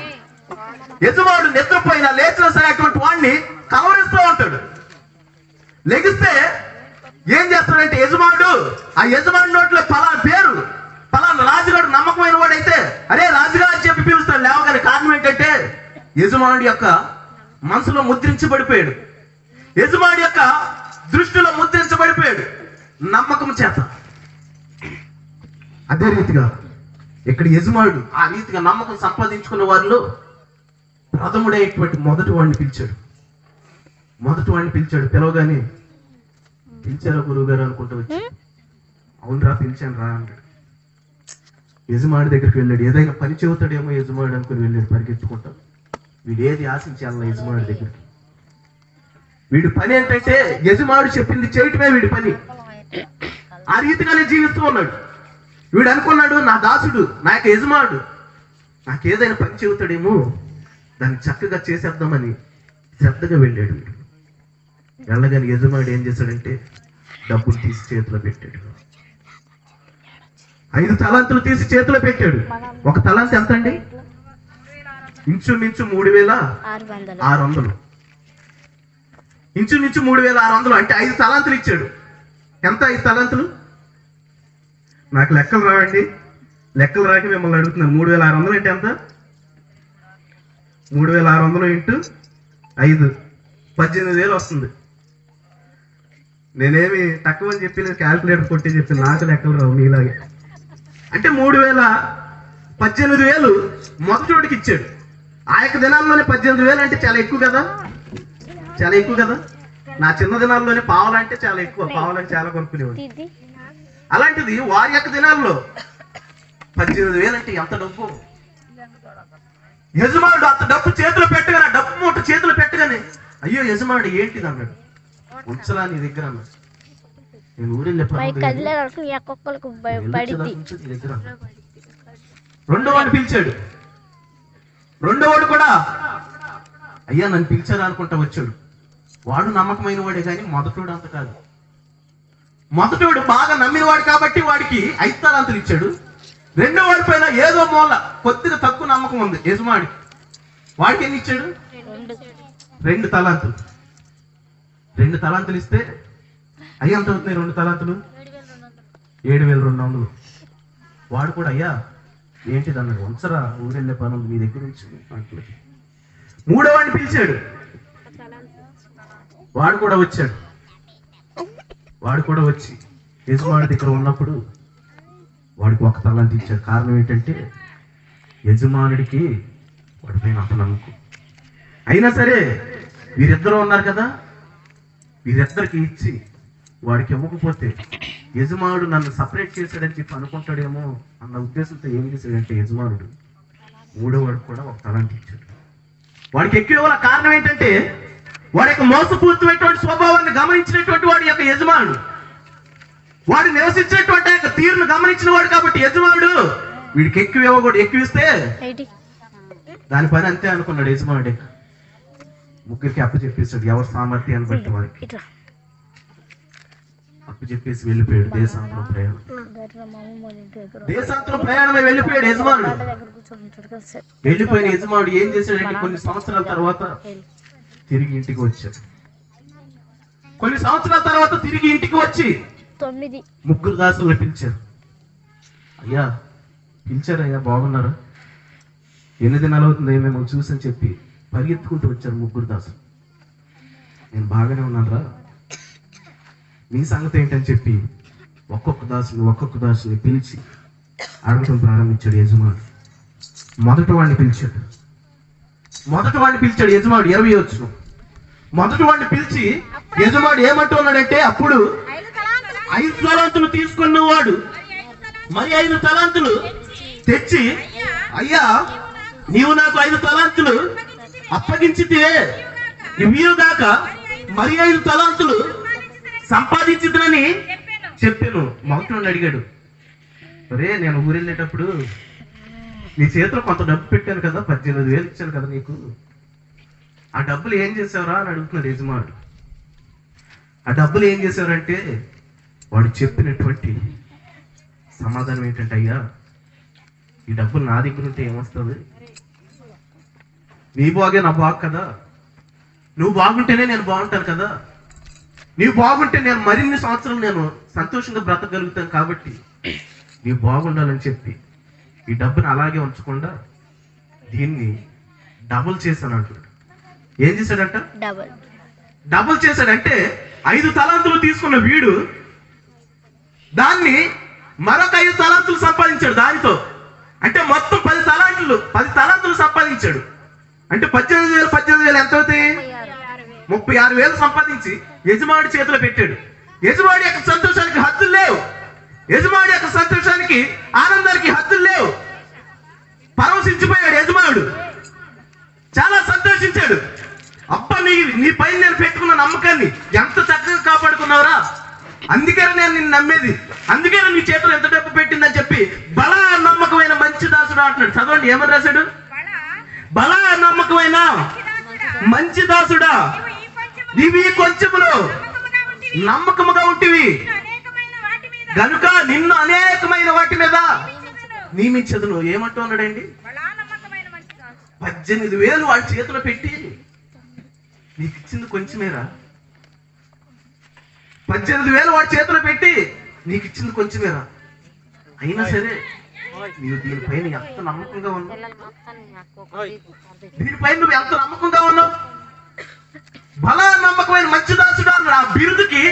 A: యజమానుడు నిద్రపోయినా లేచిన సరే అటువంటి వాడిని కలవరిస్తూ ఉంటాడు. లెగిస్తే ఏం చేస్తాడంటే యజమానుడు ఆ యజమాని నోట్లో పలానా రాజుగాడు నమ్మకమైన వాడైతే అరే రాజుగా అని చెప్పి పిలుస్తాడు లేవగానే. కారణం ఏంటంటే యజమానుడి యొక్క మనసులో ముద్రించబడిపోయాడు, యజమాని యొక్క దృష్టిలో ముద్రించబడిపోయాడు నమ్మకం చేత. అదే రీతిగా ఇక్కడ యజమానుడు ఆ రీతిగా నమ్మకం సంపాదించుకున్న వారిలో ప్రథముడైనటువంటి మొదటి వాడిని పిలిచాడు. పిలవగానే పిలిచారా గురువు గారు అనుకుంటూ వచ్చి, అవునరా పిలిచాను రా అన్నాడు. యజమాని దగ్గరికి వెళ్ళాడు. ఏదైనా పని చెబుతాడేమో యజమానుడు అనుకుని వెళ్ళాడు పరిగెత్తుకుంటా. వీడు ఏది ఆశించాలన్న యజమానుడి దగ్గరికి. వీడి పని ఏంటంటే యజమానుడు చెప్పింది చేయటమే వీడి పని. ఆ రీతిగానే జీవిస్తూ ఉన్నాడు. వీడు అనుకున్నాడు నా దాసుడు, నా యొక్క యజమానుడు నాకేదైనా పని చెబుతాడేమో దాన్ని చక్కగా చేసేద్దామని శ్రద్ధగా వెళ్ళాడు. వీడు వెళ్ళగానే యజమానుడు ఏం చేశాడంటే డబ్బులు తీసి చేతిలో పెట్టాడు. 5 తలాంతులు తీసి చేతిలో పెట్టాడు. ఒక తలాంతు ఎంత అండి? ఇంచుమించు 3,600. ఇంచుమించు 3,600 అంటే 5 తలాంతులు ఇచ్చాడు. ఎంత 5 తలాంతులు? నాకు లెక్కలు రావండి, లెక్కలు రాక మిమ్మల్ని అడుగుతున్నాను. 3,600 అంటే ఎంత? 3,600 ఇంటూ 5 18,000 వస్తుంది. నేనేమి తక్కువ అని చెప్పి క్యాల్కులేటర్ కొట్టి చెప్పి నాకు లెక్కలు రావు మీలాగే. అంటే 18,000 మొదటివాడికి ఇచ్చాడు. ఆ యొక్క దినాల్లోనే 18,000 అంటే చాలా ఎక్కువ కదా. నా చిన్న దినాల్లోనే పావలంటే చాలా ఎక్కువ, పావలని చాలా కొనుక్కునేవాడు. అలాంటిది వారి యొక్క దినాల్లో 18,000 అంటే ఎంత డబ్బు. యజమానుడు అంత డబ్బు చేతులు పెట్టగానే, డబ్బు మూట చేతులు పెట్టగానే అయ్యో యజమానుడు ఏంటిది అన్నాడు. ఉంచలా నీ దగ్గర అన్నాడు. నేను ఊరిలో రెండోవాడు పిలిచాడు. రెండోవాడు కూడా అయ్యా నన్ను పిలిచారా అనుకుంటా వచ్చాడు. వాడు నమ్మకమైన వాడే కానీ మొదటోడు అంత కాదు. మొదటోడు బాగా నమ్మినవాడు కాబట్టి వాడికి 5 తలాంతులు ఇచ్చాడు. రెండో వాడి పైన ఏదో మూల కొద్దిగా తక్కువ నమ్మకం ఉంది యజమాని. వాడికి ఎన్ని ఇచ్చాడు? 2 తలాంతులు. 2 తలాంతులు ఇస్తే అయ్యా ఎంత అవుతున్నాయి 2 తలాంతులు? 7,200. వాడు కూడా అయ్యా ఏంటిది అన్నాడు. వంచరా ఊరెళ్ళే పనులు మీ దగ్గర నుంచి. మూడో వాడిని పిలిచాడు. వాడు కూడా వచ్చి యజమాని దగ్గర ఉన్నప్పుడు వాడికి 1 తలాంతు ఇచ్చాడు. కారణం ఏంటంటే యజమానుడికి వాడి పైన అంత నమ్మకం. అయినా సరే వీరిద్దరూ ఉన్నారు కదా, వీరిద్దరికి ఇచ్చి వాడికి ఇవ్వకపోతే యజమానుడు నన్ను సపరేట్ చేశాడని చెప్పి అనుకుంటాడేమో అన్న ఉద్దేశంతో ఏం చేశాడంటే యజమానుడు మూడో వాడు కూడా ఒక తలాంటి ఇచ్చాడు. వాడికి ఎక్కువ కారణం ఏంటంటే వాడి యొక్క మోసపూరితమైనటువంటి స్వభావాన్ని గమనించినటువంటి వాడి యొక్క యజమానుడు, వాడు నివసించినటువంటి యొక్క తీరును గమనించిన వాడు కాబట్టి యజమానుడు వీడికి ఎక్కువ ఇవ్వకూడదు. ఎక్కువ ఇస్తే దాని పని అంతే అనుకున్నాడు యజమానుడే. ముగ్గురికి అప్పు చెప్పేశాడు, ఎవరి సామర్థ్యాన్ని బట్టి వారికి అప్పు చెప్పేసి వెళ్ళిపోయాడు. దేశాంతరం ప్రయాణమై వెళ్ళిపోయాడు యజమానుడు. వెళ్ళిపోయిన యజమానుడు ఏం చేశాడంటే కొన్ని సంవత్సరాల తర్వాత తిరిగి ఇంటికి వచ్చాడు. కొన్ని సంవత్సరాల తర్వాత తిరిగి ఇంటికి వచ్చి 9 దాసులను పిలిచారు. అయ్యా పిలిచారయ్యా, బాగున్నారా, ఎన్ని దినాలు అవుతుంది మేము చూసని చెప్పి పరిగెత్తుకుంటూ వచ్చారు 3 దాసులు. నేను బాగానే ఉన్నారా, మీ సంగతి ఏంటని చెప్పి ఒక్కొక్క దాసుని పిలిచి అడగడం ప్రారంభించాడు యజమానుడు. మొదటి వాడిని పిలిచాడు యజమానుడు. 20 వచ్చును. మొదటి వాడిని పిలిచి యజమానుడు ఏమంటూ ఉన్నాడంటే, అప్పుడు 5 తలాంతులు తీసుకున్నవాడు మరి 5 తలాంతులు తెచ్చి, అయ్యా నీవు నాకు 5 తలాంతులు అప్పగించితే ఇవ్వగాక మరి 5 తలాంతులు సంపాదించుదని చెప్పాను. మొదటి అడిగాడు, రే నేను ఊరు వెళ్ళేటప్పుడు నీ చేతిలో కొంత డబ్బు పెట్టాను కదా, 18,000 ఇచ్చాను కదా నీకు, ఆ డబ్బులు ఏం చేసావురా అని అడుగుతున్నాడు యజమానుడు. ఆ డబ్బులు ఏం చేశారంటే వాడు చెప్పినటువంటి సమాధానం ఏంటంటే, అయ్యా ఈ డబ్బులు నా దగ్గర ఉంటే ఏమొస్తుంది, నీ బాగే నా బాగు కదా, నువ్వు బాగుంటేనే నేను బాగుంటాను కదా, నీవు బాగుంటే నేను మరిన్ని సంవత్సరాలు నేను సంతోషంగా బ్రతకగలుగుతాను, కాబట్టి నీవు బాగుండాలని చెప్పి ఈ డబ్బుని అలాగే ఉంచకుండా దీన్ని డబుల్ చేశాను అంటాడు. ఏం చేశాడంట? డబుల్ చేశాడంటే 5 తలాంతులు తీసుకున్న వీడు దాన్ని మరొక 5 తలాంతులు సంపాదించాడు దానితో. అంటే మొత్తం 10 తలాంతులు సంపాదించాడు. అంటే 18,000 ఎంత అవుతాయి? 36,000 సంపాదించి యజమానుడి చేతిలో పెట్టాడు. యజమాని యొక్క సంతోషానికి హద్దులు లేవు. యజమాని యొక్క సంతోషానికి ఆనందానికి హద్దులు లేవు. పరవశించిపోయాడు యజమానుడు, చాలా సంతోషించాడు. అబ్బా నీ పైన నేను పెట్టుకున్న నమ్మకాన్ని ఎంత చక్కగా కాపాడుకున్నావురా, అందుకనే నేను నిన్ను నమ్మేది, అందుకనే నీ చేతిలో ఎంత డబ్బు పెట్టిందని చెప్పి బలా నమ్మకమైన మంచి దాసుడు అంటున్నాడు. చదవండి ఏమని రాశాడు? బలా నమ్మకమైన మంచి దాసుడా, నీవి కొంచెములో నమ్మకముగా ఉంటివి గనుక నిన్ను అనేకమైన వాటి మీద నియమించదును. ఏమంటూ ఉన్నాడండి? 18,000 వాడి చేతిలో పెట్టి నీకు ఇచ్చింది కొంచెమేరా. 18,000 వాడి చేతిలో పెట్టి నీకు ఇచ్చింది కొంచెమేరా. అయినా సరే నీవు దీనిపైన ఎంత నమ్మకంగా ఉన్నావు, దీనిపైన నువ్వు ఎంత నమ్మకంగా ఉన్నావు. బలా నమ్మకమైన మంచి దాసుడు అన్నాడు. ఆ బిరుదుకి,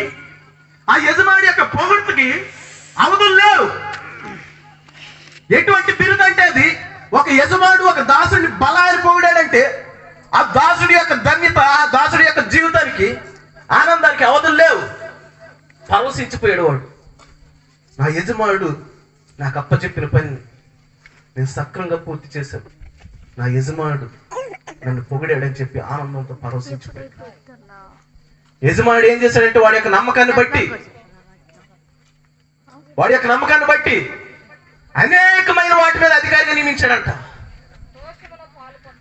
A: ఆ యజమాని యొక్క పొగడ్తకి అవధులు లేవు. ఎటువంటి బిరుదు అంటే అది, ఒక యజమానుడు ఒక దాసుడిని బలాన్ని పొగిడాడంటే ఆ దాసుడి యొక్క ధన్యత, ఆ దాసుడి యొక్క జీవితానికి ఆనందానికి అవధులు లేవు. పరవశించిపోయాడు వాడు. నా యజమానుడు నాకు అప్పచెప్పిన పని నేను సక్రంగా పూర్తి చేశాను, నా యజమానుడు నన్ను పొగిడాడని చెప్పి ఆనందంతో పరవశించిపోయాడు. యజమానుడు ఏం చేశాడంటే వాడి యొక్క నమ్మకాన్ని బట్టి అనేకమైన వాటి మీద అధికారిగా నియమించాడంట.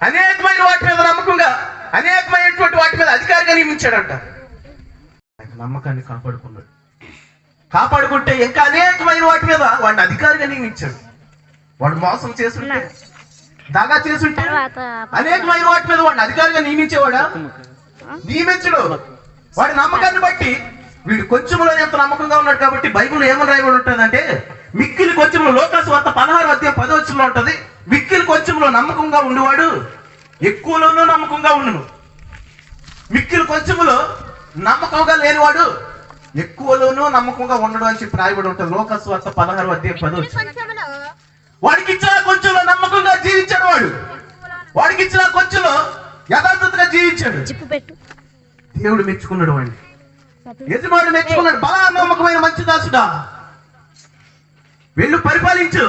A: అనేకమైన వాటి మీద నమ్మకంగా, అనేకమైనటువంటి వాటి మీద అధికారిగా నియమించాడంట. నమ్మకాన్ని కాపాడుకుంటే ఇంకా అనేకమైన వాటి మీద వాడిని అధికారిగా నియమించాడు. వాడు మోసం చేసుంటే, దాగా చేసుంటే అనేకమైన వాటి మీద వాడిని అధికారిగా నియమించేవాడా? నియమించడు. వాడి నమ్మకాన్ని బట్టి వీడు కొంచెంలో ఎంత నమ్మకంగా ఉన్నాడు కాబట్టి బైబిల్ ఏమని రాయబడి ఉంటుందంటే, మిక్కిలి కొంచెంలో, లోకాసు వార్త 16:10 ఉంటది, మిక్కిలి కొంచెంలో నమ్మకంగా ఉండేవాడు ఎక్కువలోనూ నమ్మకంగా ఉండును, మిక్కిలి కొంచెంలో నమ్మకంగా లేనివాడు ఎక్కువలోనూ నమ్మకంగా ఉండడు అని చెప్పి రాయబడి ఉంటుంది. లోకాసు వార్త 16:10. వాడికి ఇచ్చిన కొంచెంలో నమ్మకంగా జీవించాడు. వాడికి ఇచ్చిన కొంచెంలో యథార్థతగా జీవించాడు. దేవుడు మెచ్చుకున్నాడు వాడిని. యజమానుడు మెచ్చుకున్నాడు. బలా నమ్మకమైన మంచి దాసుడా, వెళ్ళు పరిపాలించు,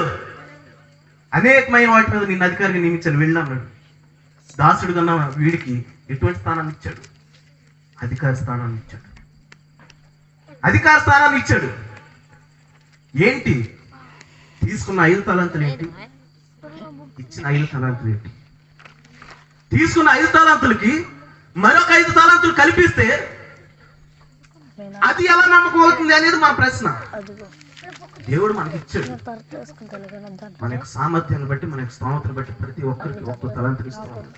A: అనేకమైన వాటి మీద నిన్ను అధికారిగా నియమించాను, వెళ్ళు అన్నాడు. దాసుడు కన్నా వీడికి ఎటువంటి స్థానాన్ని ఇచ్చాడు? అధికార స్థానాన్ని ఇచ్చాడు. అధికార స్థానాన్ని ఇచ్చాడు. ఏంటి తీసుకున్న 5 తలాంతులు ఏంటి? ఇచ్చిన 5 తలాంతులు ఏంటి? తీసుకున్న 5 తలాంతులకి మరొక 5 తలాంతులు కల్పిస్తే అది ఎలా నమ్మకం అవుతుంది అనేది మన ప్రశ్న. దేవుడు మనకి ఇచ్చాడు. మన యొక్క సామర్థ్యాన్ని బట్టి, మన యొక్క స్తోమతను బట్టి ప్రతి ఒక్కరికి ఒక్కో తలాంతులు ఇస్తూ ఉన్నాడు.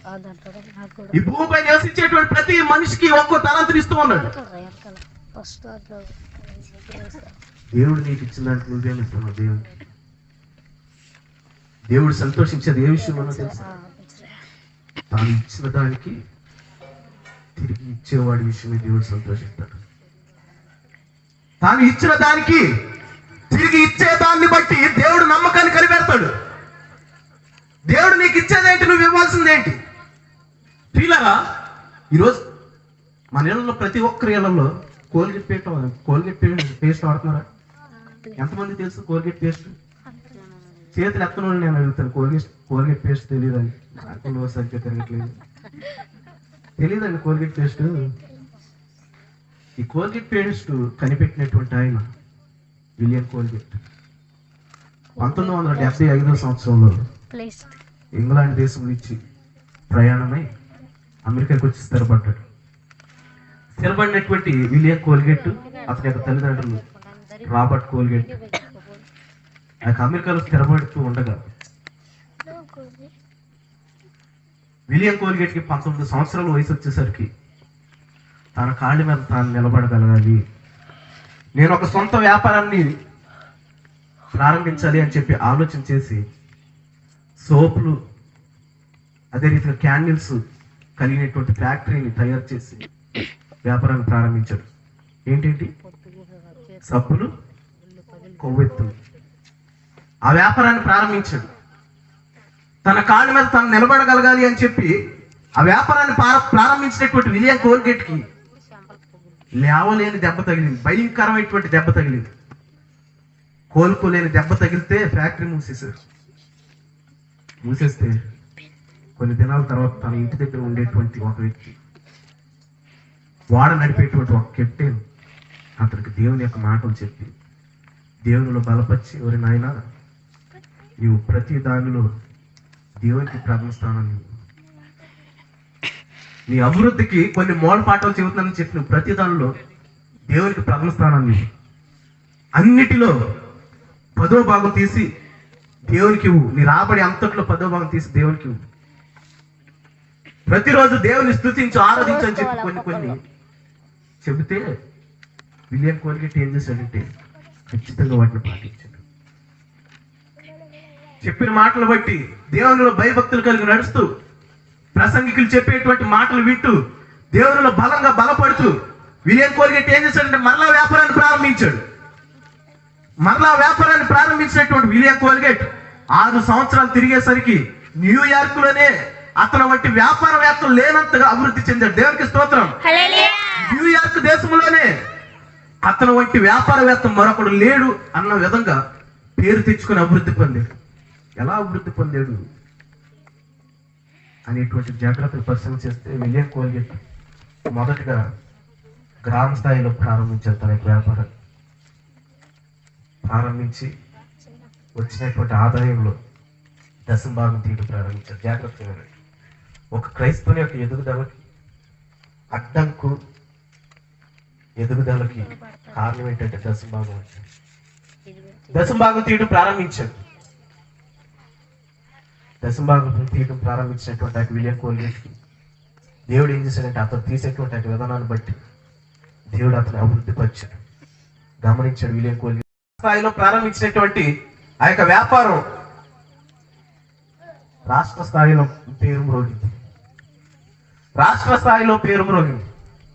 A: ఈ భూమిపై నివసించేటువంటి ప్రతి మనిషికి ఒక్కో తలాంతులు ఇస్తూ ఉన్నాడు. దేవుడు నీకు ఇచ్చిన దానికి నువ్వేమి ఇస్తున్నావు? దేవుడు సంతోషించేది ఏ విషయంలో తెలుసా? తాను ఇచ్చిన దానికి తిరిగి ఇచ్చేవాడి విషయమే దేవుడు సంతోషిస్తాడు. తాను ఇచ్చిన దానికి తిరిగి ఇచ్చే దాన్ని బట్టి దేవుడు నమ్మకాన్ని కనిపెడతాడు. దేవుడు నీకు ఇచ్చేదేంటి, నువ్వు ఇవ్వాల్సిందేంటి? ప్రియులారా, ఈరోజు మన ఇళ్లలో ప్రతి ఒక్కరి ఇళ్లలో కోల్గేట్ పేస్ట్ వాడుతున్నారా? ఎంతమంది తెలుసు కోల్గేట్ పేస్ట్? చేతులు ఎత్తన నేను అడుగుతాను, కోల్గేట్ పేస్ట్ తెలియదండి. నాకు సరిగ్గా తిరగట్లేదు, తెలియదండి కోల్గేట్ పేస్ట్. ఈ కోల్గేట్ పేస్ట్ కనిపెట్టినటువంటి ఆయన విలియం కోల్గేట్ 1975వ సంవత్సరంలో ఇంగ్లాండ్ దేశం నుంచి ప్రయాణమై అమెరికాకి వచ్చి స్థిరపడ్డాడు. స్థిరపడినటువంటి విలియం కోల్గేట్, అతని యొక్క తల్లిదండ్రులు రాబర్ట్ కోల్గేట్, ఆ అమెరికాలో స్థిరపడుతూ ఉండగా విలియం కోల్గేట్ కి 19 సంవత్సరాల వయసు వచ్చేసరికి తన కాళ్ళ మీద తాను నిలబడగలగాలి, నేను ఒక సొంత వ్యాపారాన్ని ప్రారంభించాలి అని చెప్పి ఆలోచన చేసి సోపులు, అదే రీతిగా క్యాండిల్స్ కలిగినటువంటి ఫ్యాక్టరీని తయారు చేసి వ్యాపారాన్ని ప్రారంభించాడు. ఏంటేంటి? సబ్బులు, కొవ్వెత్తులు. ఆ వ్యాపారాన్ని ప్రారంభించాడు. తన కాళ్ళ మీద తాను నిలబడగలగాలి అని చెప్పి ఆ వ్యాపారాన్ని ప్రారంభించినటువంటి విలియం కోల్గేట్ కి లేవలేని దెబ్బ తగిలింది, భయంకరమైనటువంటి దెబ్బ తగిలింది. కోలుకోలేని దెబ్బ తగిలితే ఫ్యాక్టరీ మూసేశారు. మూసేస్తే కొన్ని దినాల తర్వాత తన ఇంటి దగ్గర ఉండేటువంటి ఒక వ్యక్తి, వాడ నడిపేటువంటి ఒక కెప్టెన్ అతనికి దేవుని యొక్క మాటలు చెప్పి దేవునిలో బలపరిచి, ఎవరి నాయన నీవు ప్రతి దానిలో దేవునికి ప్రథమ స్థానాన్ని, నీ అభివృద్ధికి కొన్ని మూల పాఠాలు చెబుతున్నానని చెప్పి నువ్వు ప్రతి దానిలో దేవునికి ప్రథమ స్థానాన్ని, అన్నిటిలో 10వ భాగం తీసి దేవునికి ఇవ్వు, నీ రాబడి అంతట్లో 10వ భాగం తీసి దేవునికి ఇవ్వు, ప్రతిరోజు దేవుని స్తుతించు, ఆరాధించు అని చెప్పి కొన్ని చెబితే విలియం కోల్గేట్ ఏం చేశాడంటే ఖచ్చితంగా వాటిని పాటించాడు. చెప్పిన మాటలు బట్టి దేవునిలో భయభక్తులు కలిగి నడుస్తూ, ప్రసంగికులు చెప్పేటువంటి మాటలు వింటూ దేవునిలో బలంగా బలపడుతూ విలియం కోల్గేట్ ఏం చేశాడంటే మరలా వ్యాపారాన్ని ప్రారంభించాడు. మరలా వ్యాపారాన్ని ప్రారంభించినటువంటి విలియం కోల్గేట్ 6 సంవత్సరాలు తిరిగేసరికి న్యూయార్క్ లోనే అతను వంటి వ్యాపారవేత్తలు లేనంతగా అభివృద్ధి చెందాడు. దేవునికి స్తోత్రం. న్యూయార్క్ దేశంలోనే అతను వంటి వ్యాపారవేత్త మరొకడు లేడు అన్న విధంగా పేరు తెచ్చుకుని అభివృద్ధి పొందాడు. ఎలా అభివృద్ధి పొందాడు అనేటువంటి జాగ్రత్తలు పరిశీలన చేస్తే విలియం కోల్గేట్ మొదటగా గ్రామ స్థాయిలో ప్రారంభించారు. తన వ్యాపారం ప్రారంభించి వచ్చినటువంటి ఆదాయంలో 10వ భాగం తీయడం ప్రారంభించారు. జాగ్రత్తగా ఒక క్రైస్తవుని యొక్క ఎదుగుదలకి అడ్డంకు, ఎదుగుదలకి కారణం ఏంటంటే 10వ భాగం అంటే 10వ భాగం తీయడం ప్రారంభించాడు. 10వ భాగం తీయడం ప్రారంభించినటువంటి విలియం కోల్గేట్కి దేవుడు ఏం చేశాడంటే అతను తీసేటువంటి విధానాన్ని బట్టి దేవుడు అతను అభివృద్ధి పరిచాడు, గమనించాడు. విలియం కోల్గేట్ స్థాయిలో ప్రారంభించినటువంటి ఆ యొక్క వ్యాపారం రాష్ట్ర స్థాయిలో పేరు మ్రోగింది. రాష్ట్ర స్థాయిలో పేరు మ్రోగింది.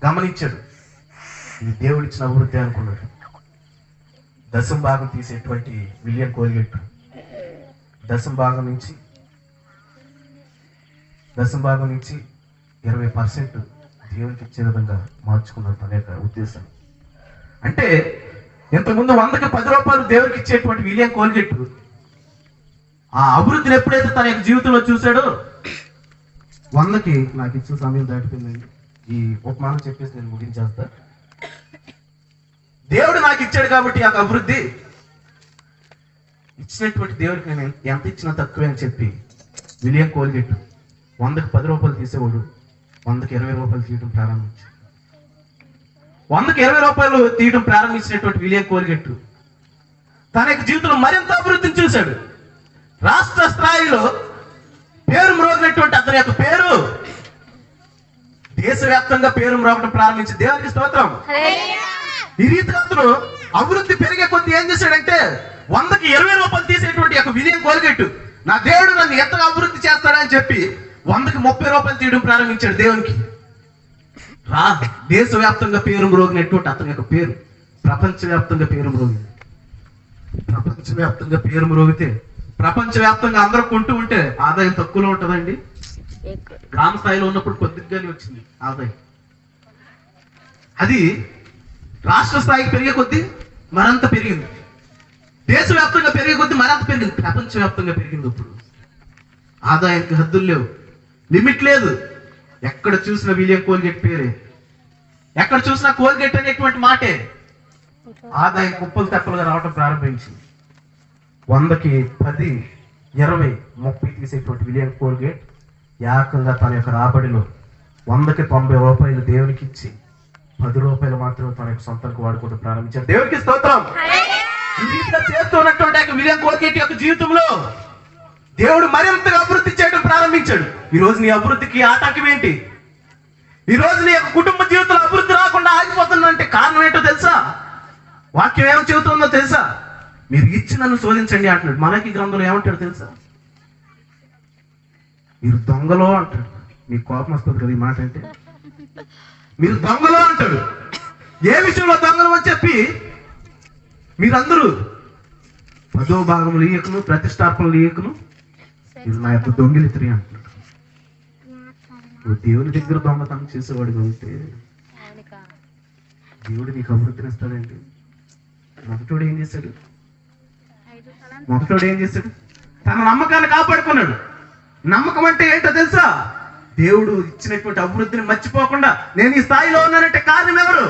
A: గమనించాడు, ఇది దేవుడిచ్చిన అభివృద్ధి అనుకున్నాడు. 10వ భాగం తీసేటువంటి విలియం కోల్గేట్ 10వ భాగం నుంచి 20% దేవునికి ఇచ్చే విధంగా మార్చుకున్నాడు తన యొక్క ఉద్దేశం.
B: అంటే ఇంతకుముందు 100కి 10 రూపాయలు దేవుడికి ఇచ్చేటువంటి విలియం కోల్గేట్ ఆ అభివృద్ధిని ఎప్పుడైతే తన యొక్క జీవితంలో చూశాడో 100కి నాకు ఇచ్చిన సమయం దాటిపోయిందండి. ఈ ఉపమానం చెప్పేసి నేను ముగించేస్తా. దేవుడు నాకు ఇచ్చాడు కాబట్టి ఆ అభివృద్ధి ఇచ్చినటువంటి దేవుడికి నేను ఎంత ఇచ్చినా తక్కువే అని చెప్పి విలియం కోల్గేట్ 100కి 10 రూపాయలు తీసేవాడు 100కి 20 రూపాయలు తీయడం ప్రారంభించాడు. 100కి 20 రూపాయలు తీయడం ప్రారంభించినటువంటి విలియం కోల్గేట్ తన యొక్క జీవితంలో మరింత అభివృద్ధిని చూశాడు. రాష్ట్ర స్థాయిలో పేరు మ్రోగినటువంటి అతని యొక్క పేరు దేశవ్యాప్తంగా పేరు మ్రోగడం ప్రారంభించి దేవునికి స్తోత్రం. ఈ రీతిగా అతను అభివృద్ధి పెరిగే కొద్ది ఏం చేశాడంటే 100కి 20 రూపాయలు తీసేటువంటి యొక్క విలియం కోల్గేట్ నా దేవుడు నన్ను ఎంతగా అభివృద్ధి చేస్తాడని చెప్పి 100కి 30 రూపాయలు తీయడం ప్రారంభించాడు దేవునికి. దేశవ్యాప్తంగా పేరు మ్రోగినటువంటి అతని యొక్క పేరు ప్రపంచవ్యాప్తంగా పేరు మ్రోగింది. ప్రపంచవ్యాప్తంగా పేరు మ్రోగితే ప్రపంచవ్యాప్తంగా అందరూ కొంటూ ఉంటే ఆదాయం తక్కువలో ఉంటుందండి. గ్రామ స్థాయిలో ఉన్నప్పుడు కొద్దిగానే వచ్చింది ఆదాయం. అది రాష్ట్ర స్థాయికి పెరిగే కొద్దీ మరింత పెరిగింది. దేశవ్యాప్తంగా పెరిగే కొద్దీ మరింత పెరిగింది. ప్రపంచవ్యాప్తంగా పెరిగింది. ఇప్పుడు ఆదాయానికి హద్దులు లేవు, లిమిట్ లేదు. ఎక్కడ చూసిన విలియం కోల్గేట్ పేరే, ఎక్కడ చూసినా కోల్గేట్ అనేటువంటి మాటే ఆదాయం కుప్పలు తెప్పలుగా రావడం ప్రారంభించింది. 100కి 10, 20, 30 తీసేటువంటి విలియం కోల్గేట్ ఏకంగా తన యొక్క రాబడిలో 100కి 90 రూపాయలు దేవునికి ఇచ్చి 10 రూపాయలు మాత్రమే తన యొక్క సొంతానికి వాడుకోవడం ప్రారంభించారు. దేవునికి స్తోత్రం. ఈ రీతిగా చేస్తున్నటువంటి విలియం కోల్గేట్ యొక్క జీవితంలో దేవుడు మరింతగా అభివృద్ధి చేయడం ప్రారంభించాడు. ఈ రోజు నీ అభివృద్ధికి ఆటంకం ఏంటి? ఈ రోజు నీ యొక్క కుటుంబ జీవితంలో అభివృద్ధి రాకుండా ఆగిపోతుందంటే కారణం ఏంటో తెలుసా? వాక్యం ఏమో చెబుతుందో తెలుసా? మీరు ఇచ్చి నన్ను శోధించండి అంటున్నాడు. మనకి గ్రంథంలో ఏమంటాడు తెలుసా? మీరు దొంగలో అంటాడు. మీకు కోపం వస్తుంది కదా ఈ మాట అంటే. మీరు దొంగలో అంటాడు. ఏ విషయంలో దొంగలు అని చెప్పి మీరందరూ 10వ భాగములు ఇయ్యకును, ప్రతిష్టాపనలు ఇయ్యకును, ఇది నా యొక్క దొంగిలిత్రి అంటున్నాడు. నువ్వు దేవుని దగ్గర దొంగతనం చేసేవాడు ఉంటే దేవుడు నీకు అభివృద్ధిని ఇస్తాడండి. మొదటోడు ఏం చేశాడు? తన నమ్మకాన్ని కాపాడుకున్నాడు. నమ్మకం అంటే ఏంటో తెలుసా? దేవుడు ఇచ్చినటువంటి అభివృద్ధిని మర్చిపోకుండా నేను ఈ స్థాయిలో ఉన్నానంటే కారణం ఎవరు?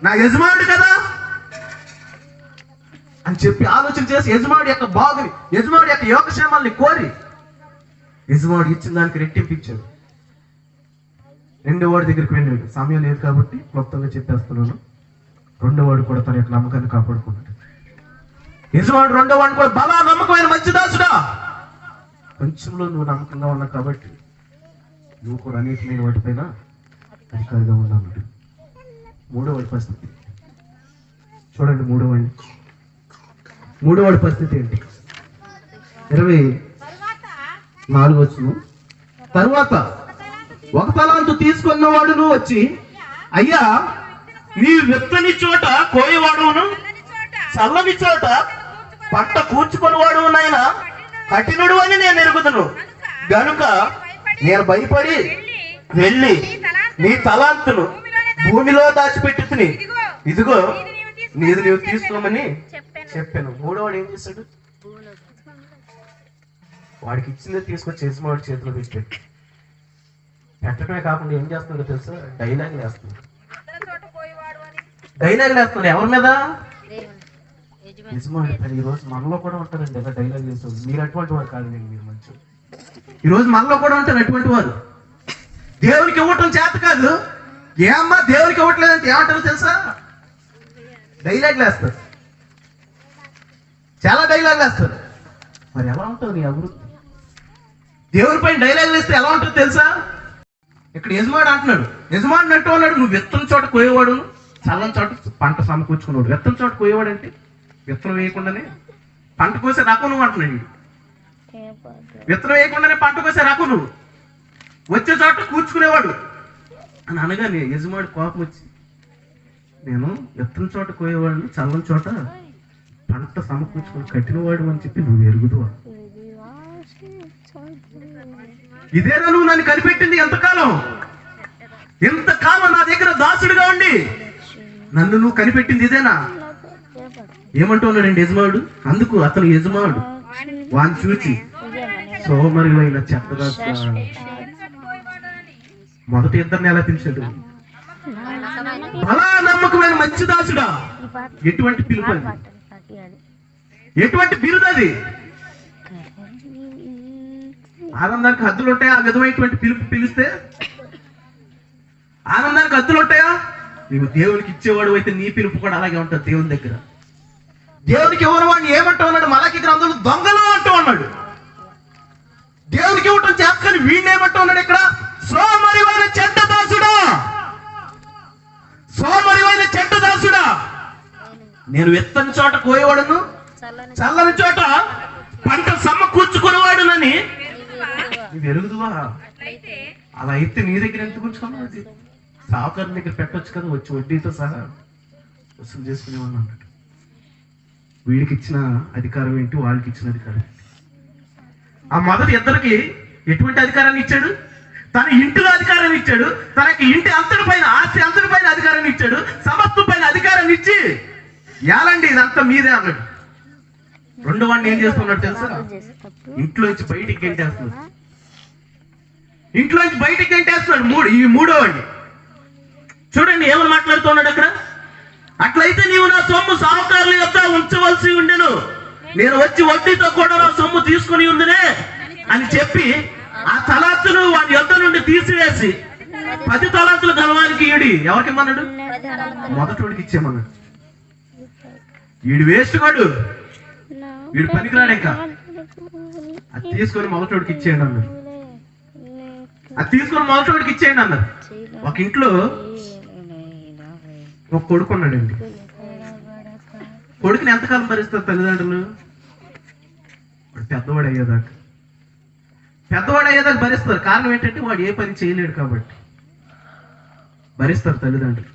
B: నా యజమానుడు కదా అని చెప్పి ఆలోచన చేసి యజమానుడి యొక్క బాగుని, యజమానుడి యొక్క యోగక్షేమాల్ని కోరి యజమానుడు ఇచ్చిన దానికి రెట్టింపించాడు. 2వ వాడి దగ్గరికి వెళ్ళాడు. సమయం లేదు కాబట్టి క్లుప్తంగా చెప్పేస్తున్నాను. 2వ వాడు కూడా తన యొక్క నమ్మకాన్ని కాపాడుకున్నాడు. యజమానుడు 2వ వాడిని కూడా బలా నమ్మకమైన మంచి దాసుడా, కొంచెంలో నువ్వు నమ్మకంగా ఉన్నావు కాబట్టి నువ్వు కూడా అనేకమైన వాటిపైన అధికారిగా ఉన్నావు. 3వ వాడి పరిస్థితి చూడండి. 3వ వాడి పరిస్థితి ఏంటి? 24వ వచనం. తరువాత 1 తలాంతు తీసుకున్నవాడును వచ్చి, అయ్యా నీ విత్తని చోట కోయవాడును, చల్లని చోట పంట కూర్చుకునేవాడు నాయన కఠినుడు అని నేను ఎరుగుదును గనుక నేను భయపడి వెళ్ళి నీ తలాంతును భూమిలో దాచిపెట్టుకుని ఇదిగో నీది నీవు తీసుకోమని చెప్పాను. 3వ వాడు ఏం చేశాడు? వాడికి ఇచ్చిందే తీసుకొచ్చి యజమానుడి చేతిలో పెట్టాడు. పెట్టడమే కాకుండా ఏం చేస్తున్నాడో తెలుసా? డైలాగులు వేస్తున్నాడు. ఎవరి మీద? యజమానుడు. ఈ రోజు మనలో కూడా ఉంటారండి ఎలా డైలాగ్ వేస్తారు. మీరు అటువంటి వారు కాదండి, మీరు మంచి. ఈ రోజు మనలో కూడా ఉంటారు అటువంటి వారు. దేవునికి ఇవ్వటం చేత కాదు. ఏమ్మా దేవునికి ఇవ్వట్లేదంటే ఏమంటారు తెలుసా? డైలాగులు వేస్తారు. చాలా డైలాగులు వేస్తారు. మరి ఎలా ఉంటుంది నీ అభివృద్ధి? దేవుడి పైన డైలాగులు వేస్తే ఎలా ఉంటుంది తెలుసా? ఇక్కడ యజమానుడు అంటున్నాడు. యజమానుడు అంటూ ఉన్నాడు, నువ్వు విత్తన చోట కోయేవాడు, చల్లని చోట పంట సమకూర్చుకున్నాడు. విత్తన చోట కోయేవాడు అంటే విత్తనం వేయకుండానే పంట కోసే రకం నువ్వు అంటున్నాడు. విత్తనం వేయకుండానే పంట కోసే రకం నువ్వు, వచ్చే చోట కూర్చుకునేవాడు అని అనగానే యజమానుడు కోపం వచ్చి, నేను విత్తన చోట కోయేవాడిని, చల్లని చోట పంట సమకూర్చుకుని కట్టినవాడు అని చెప్పి నువ్వు ఎరుగుదువా? ఇదేనా నువ్వు నన్ను కనిపెట్టింది? ఎంతకాలం నా దగ్గర దాసుడిగా ఉండి నన్ను నువ్వు కనిపెట్టింది ఇదేనా? ఏమంటున్నాడండి యజమానుడు? అందుకు అతను యజమానుడు వాని చూచి సోమరివైన చెత్తదాసు. మొదటి ఇద్దరిని ఎలా పిలిచాడు? బలా నమ్మకమైన మంచి దాసుడా. ఎటువంటి పిలుపు అది? ఎటువంటి బిరుదు అది? ఆనందానికి హద్దులు ఉంటాయా? ఆ విధమైనటువంటి పిలుపు పిలిస్తే ఆనందానికి హద్దులు ఉంటాయా? నీవు దేవునికి ఇచ్చేవాడు అయితే నీ పిలుపు కూడా అలాగే ఉంటుంది దేవుని దగ్గర. దేవునికి ఎవరు వాడిని ఏమంటూ ఉన్నాడు? మలాకి గ్రంథంలో దొంగలు అంటూ ఉన్నాడు. దేవునికి ఇవ్వటం చేస్తాను వీడిని ఏమంటూ ఉన్నాడు ఇక్కడ? సోమరివైన చెడ్డ దాసుడా, సోమరివైన చెడ్డ దాసుడా. నేను విత్తని చోట కోయేవాడును, చల్లని చోట పంట సమకూర్చుకునేవాడునని నువ్వు ఎరుగుదువా? అలా అయితే నీ దగ్గర ఎంత కూర్చుకున్నావు? సావుకారు దగ్గర పెట్టొచ్చు కదా, వచ్చి వడ్డీతో సహా వసూలు చేసుకునేవాడిని అన్నట్టు. వీడికి ఇచ్చిన అధికారం ఏంటి, వాళ్ళకి ఇచ్చిన అధికారం ఏంటి? ఆ మొదటి ఇద్దరికి ఎటువంటి అధికారాన్ని ఇచ్చాడు? తన ఇంటిలో అధికారాన్ని ఇచ్చాడు, తనకి ఇంటి అంతటి పైన, ఆస్తి అంతటి పైన అధికారాన్ని ఇచ్చాడు, సమస్తం పైన అధికారాన్ని ఇచ్చి ఏలండి ఇదంతా మీదే అన్నాడు. రెండో వాడిని ఏం చేస్తున్నాడు తెలుసా? ఇంట్లోంచి బయటికి గెంటేస్తున్నాడు. ఇంట్లోంచి బయటికి గెంటేస్తున్నాడు. ఈ మూడో వాడిని చూడండి ఏమని మాట్లాడుతున్నాడు అక్కడ? అట్లయితే నీవు నా సొమ్ము సాహుకారుల యొక్క ఉంచవలసి ఉండెను, నేను వచ్చి వడ్డీతో కూడా నా సొమ్ము తీసుకుని ఉందినే అని చెప్పి ఆ తలాంతులు వాడి యొద్ద నుండి తీసివేసి 10 తలాంతుల గలవానికి ఈడి. ఎవరికి ఇమ్మన్నాడు? మొదటోడికి ఇచ్చేమన్నాడు. వీడు వేస్ట్ వాడు, వీడు పనికిరాడు. ఇంకా అది తీసుకొని మొదటోడికి ఇచ్చేయండి అన్నారు. అది తీసుకొని మొదటోడికి ఇచ్చేయండి అన్నారు. ఒక ఇంట్లో ఒక కొడుకు ఉన్నాడండి. కొడుకుని ఎంతకాలం భరిస్తారు తల్లిదండ్రులు? పెద్దవాడు అయ్యేదాకా భరిస్తారు. కారణం ఏంటంటే వాడు ఏ పని చేయలేడు కాబట్టి భరిస్తారు తల్లిదండ్రులు.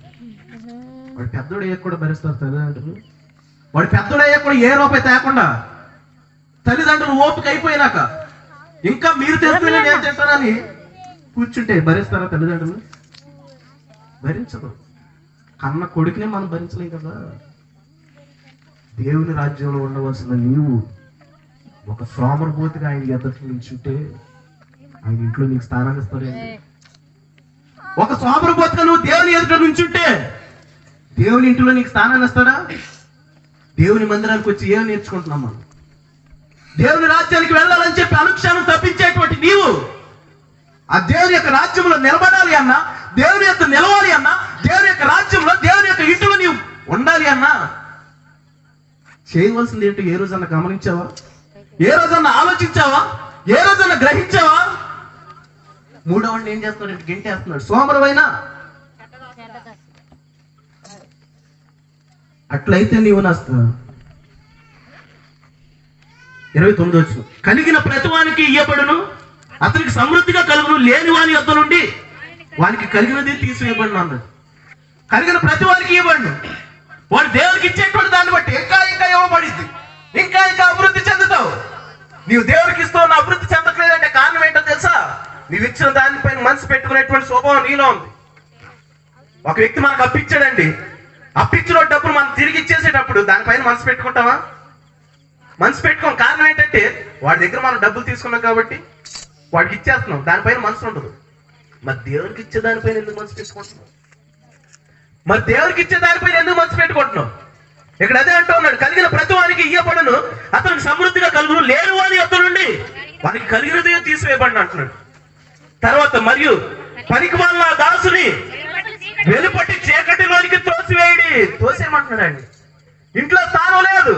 B: వాడు పెద్దోడు అయ్యాక కూడా భరిస్తారు తల్లిదండ్రులు. వాడు పెద్దోడు అయ్యాక కూడా ఏ రూపాయి తేకుండా తల్లిదండ్రులు ఓపిక అయిపోయినాక ఇంకా మీరు తెస్తున్నా నేను తింటానని కూర్చుంటే భరిస్తారా తల్లిదండ్రులు? భరించదు. కన్న కొడుకునే మనం భరించలేం కదా. దేవుని రాజ్యంలో ఉండవలసిన నీవు ఒక సోమరబోతుగా ఆయన ఎదురు నిల్చుంటే ఆయన ఇంట్లో నీకు స్థానాన్ని ఇస్తాడు. ఒక సోమరబోతుగా నువ్వు దేవుని ఎదుట నుంచుంటే దేవుని ఇంట్లో నీకు స్థానాన్ని ఇస్తాడా? దేవుని మందిరానికి వచ్చి ఏం నేర్చుకుంటున్నాం మనం? దేవుని రాజ్యానికి వెళ్ళాలని చెప్పి అనుక్షణం తప్పించేటువంటి నీవు ఆ దేవుని యొక్క రాజ్యంలో నిలబడాలి అన్నా, దేవుని యొక్క నిలవాలి అన్నా, దేవుని యొక్క రాజ్యంలో దేవుని యొక్క ఇంట్లో నీవు ఉండాలి అన్నా చేయవలసింది ఏంటో ఏ రోజన్నా గమనించావా? ఏ రోజన్నా ఆలోచించావా? ఏ రోజన్నా గ్రహించావా? మూడవని ఏం చేస్తున్నాడు? గెంటేస్తున్నాడు. సోమరవైనా అట్లయితే నీవు నా 29 వచ్చు. కలిగిన ప్రతివానికి ఇయ్యబడును, అతనికి సమృద్ధిగా కలుగును, లేని వాని యొద్ద నుండి వానికి కలిగినది తీసివేయబడును అన్నాడు. కలిగిన ప్రతి వారికి ఇవ్వబడును. వాడు దేవుడికి ఇచ్చేటువంటి దాన్ని బట్టి ఇంకా ఇంకా ఇవ్వబడింది. ఇంకా ఇంకా అభివృద్ధి చెందుతావు. నీవు దేవుడికి ఇస్తావు, అభివృద్ధి చెందట్లేదంటే కారణం ఏంటో తెలుసా? నీవు ఇచ్చిన దానిపైన మనసు పెట్టుకునేటువంటి స్వభావం నీలో ఉంది. ఒక వ్యక్తి మనకు అప్పిచ్చాడండి. అప్పిచ్చిన డబ్బులు మనం తిరిగి ఇచ్చేసేటప్పుడు దానిపైన మనసు పెట్టుకుంటావా? మనసు పెట్టుకోం. కారణం ఏంటంటే వాడి దగ్గర మనం డబ్బులు తీసుకున్నాం కాబట్టి వాడికి ఇచ్చేస్తున్నాం, దానిపైన మనసు ఉండదు. మరి దేవుడికి ఇచ్చే దానిపైన ఎందుకు మనసు పెట్టుకుంటున్నాం? ఇక్కడ అదే అంటూ ఉన్నాడు, కలిగిన ప్రతి వానికి ఇయ్యబడును, అతనికి సమృద్ధిగా కలుగును, లేని వాని యొద్ద నుండి వానికి కలిగినది తీసివేయబడిన అంటున్నాడు. తర్వాత మరియు పనికి వాళ్ళ దాసుని వెలుపటి చీకటిలోనికి తోసివేయడి. తోసేయమంటున్నాడండి. ఇంట్లో స్థానం లేదు,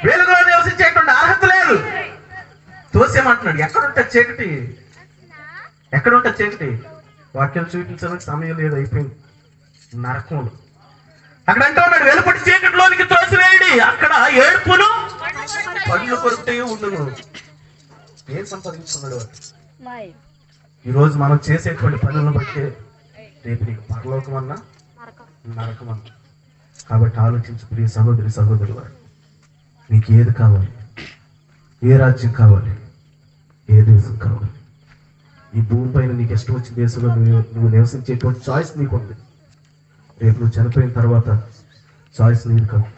B: వెలుగులో నివసించేటువంటి అర్హత లేదు, తోసేయమంటున్నాడు. ఎక్కడుంటుంది చీకటి? ఎక్కడుంటుంది చీకటి? వాక్యం చూపించడానికి సమయం లేదు, అయిపోయింది. నరకములు అక్కడ అంటూ ఉన్నాడు, వెలుపటి చీకటిలోనికి తోసివేయడి, అక్కడ ఏడుపును పళ్ళు కొరుకుతే ఉండును. ఏం సంపాదించుకున్నాడు? ఈరోజు మనం చేసేటువంటి పనులను బట్టి రేపు నీకు పరలోకం అన్నా నరకం అన్నా. కాబట్టి ఆలోచించు ప్రియ సహోదరి సహోదరు వాడు, నీకు ఏది కావాలి? ఏ రాజ్యం కావాలి? ఏ దేశం కావాలి? ఈ భూమి పైన నీకు ఇష్టం వచ్చిన దేశంలో నువ్వు నివసించేటువంటి చాయిస్ నీకు ఉంది. రేపు నువ్వు చనిపోయిన తర్వాత చాయిస్ నీది కాదు,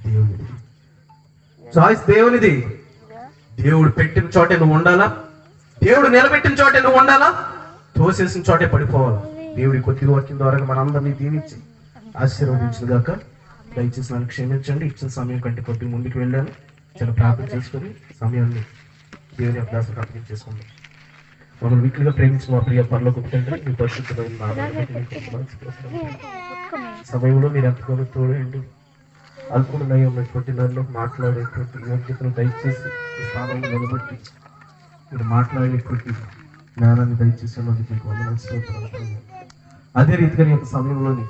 B: దేవునిది. చాయిస్ దేవునిది. దేవుడు పెట్టిన చోటే నువ్వు ఉండాలా, దేవుడు నిలబెట్టిన చోటే నువ్వు ఉండాలా, తోసేసిన చోటే పడిపోవాలా. దేవుడి కొద్దిగా వాక్యం ద్వారా మనందరినీ దీవించి ఆశీర్వదించిన గాక. దయచేసి నన్ను క్షమించండి, ఇచ్చిన సమయం కంటే కొద్దిగా ముందుకు వెళ్ళాను. చాలా ప్రార్థన చేసుకొని సమయాన్ని దేవుని అభ్యాసం అర్థం చేసుకుందాం. మనం వీక్లీగా ప్రేమించిన మా ప్రియ పరలోక తండ్రి, మీ పరిశుద్ధమైన నామములో మీకు వందనాలు. సమయంలో మీరు ఎంతగానో తోడండి. అల్పుడునై ఉన్నటువంటి నన్ను మాట్లాడేటువంటి యోగ్యతను దయచేసి ఈ స్థానంలో నిలబెట్టి మీరు మాట్లాడేటువంటి జ్ఞానాన్ని దయచేసి ఉన్నందుకు మీకు వందనాలు, స్తోత్రాలు. అదే రీతిగా నీ యొక్క సమయంలోని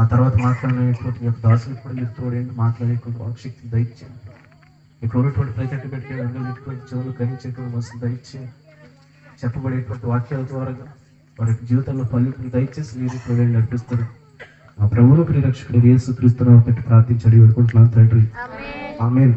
B: ఆ తర్వాత మాట్లాడేటువంటి యొక్క దాసులు కూడా మీరు తోడండి, మాట్లాడేటువంటి వాక్శక్తిని దయచేయండి. ఇక్కడ ఉన్నటువంటి ప్రతి ఒక్క పెట్టి అందరిటువంటి చెవులు గ్రహించేటువంటి మనసు దయచేయండి. చెప్పబడేటువంటి వాక్యాల ద్వారా వారి జీవితంలో ఫలితం దయచేసి మీరు తోడండి నడిపిస్తారు. మా ప్రభువును ప్రియరక్షకుడు యేసు క్రీస్తునామమున పెట్టి ప్రార్థించి అడిగి వేడుకుంటున్నాను తండ్రి, ఆమేన్.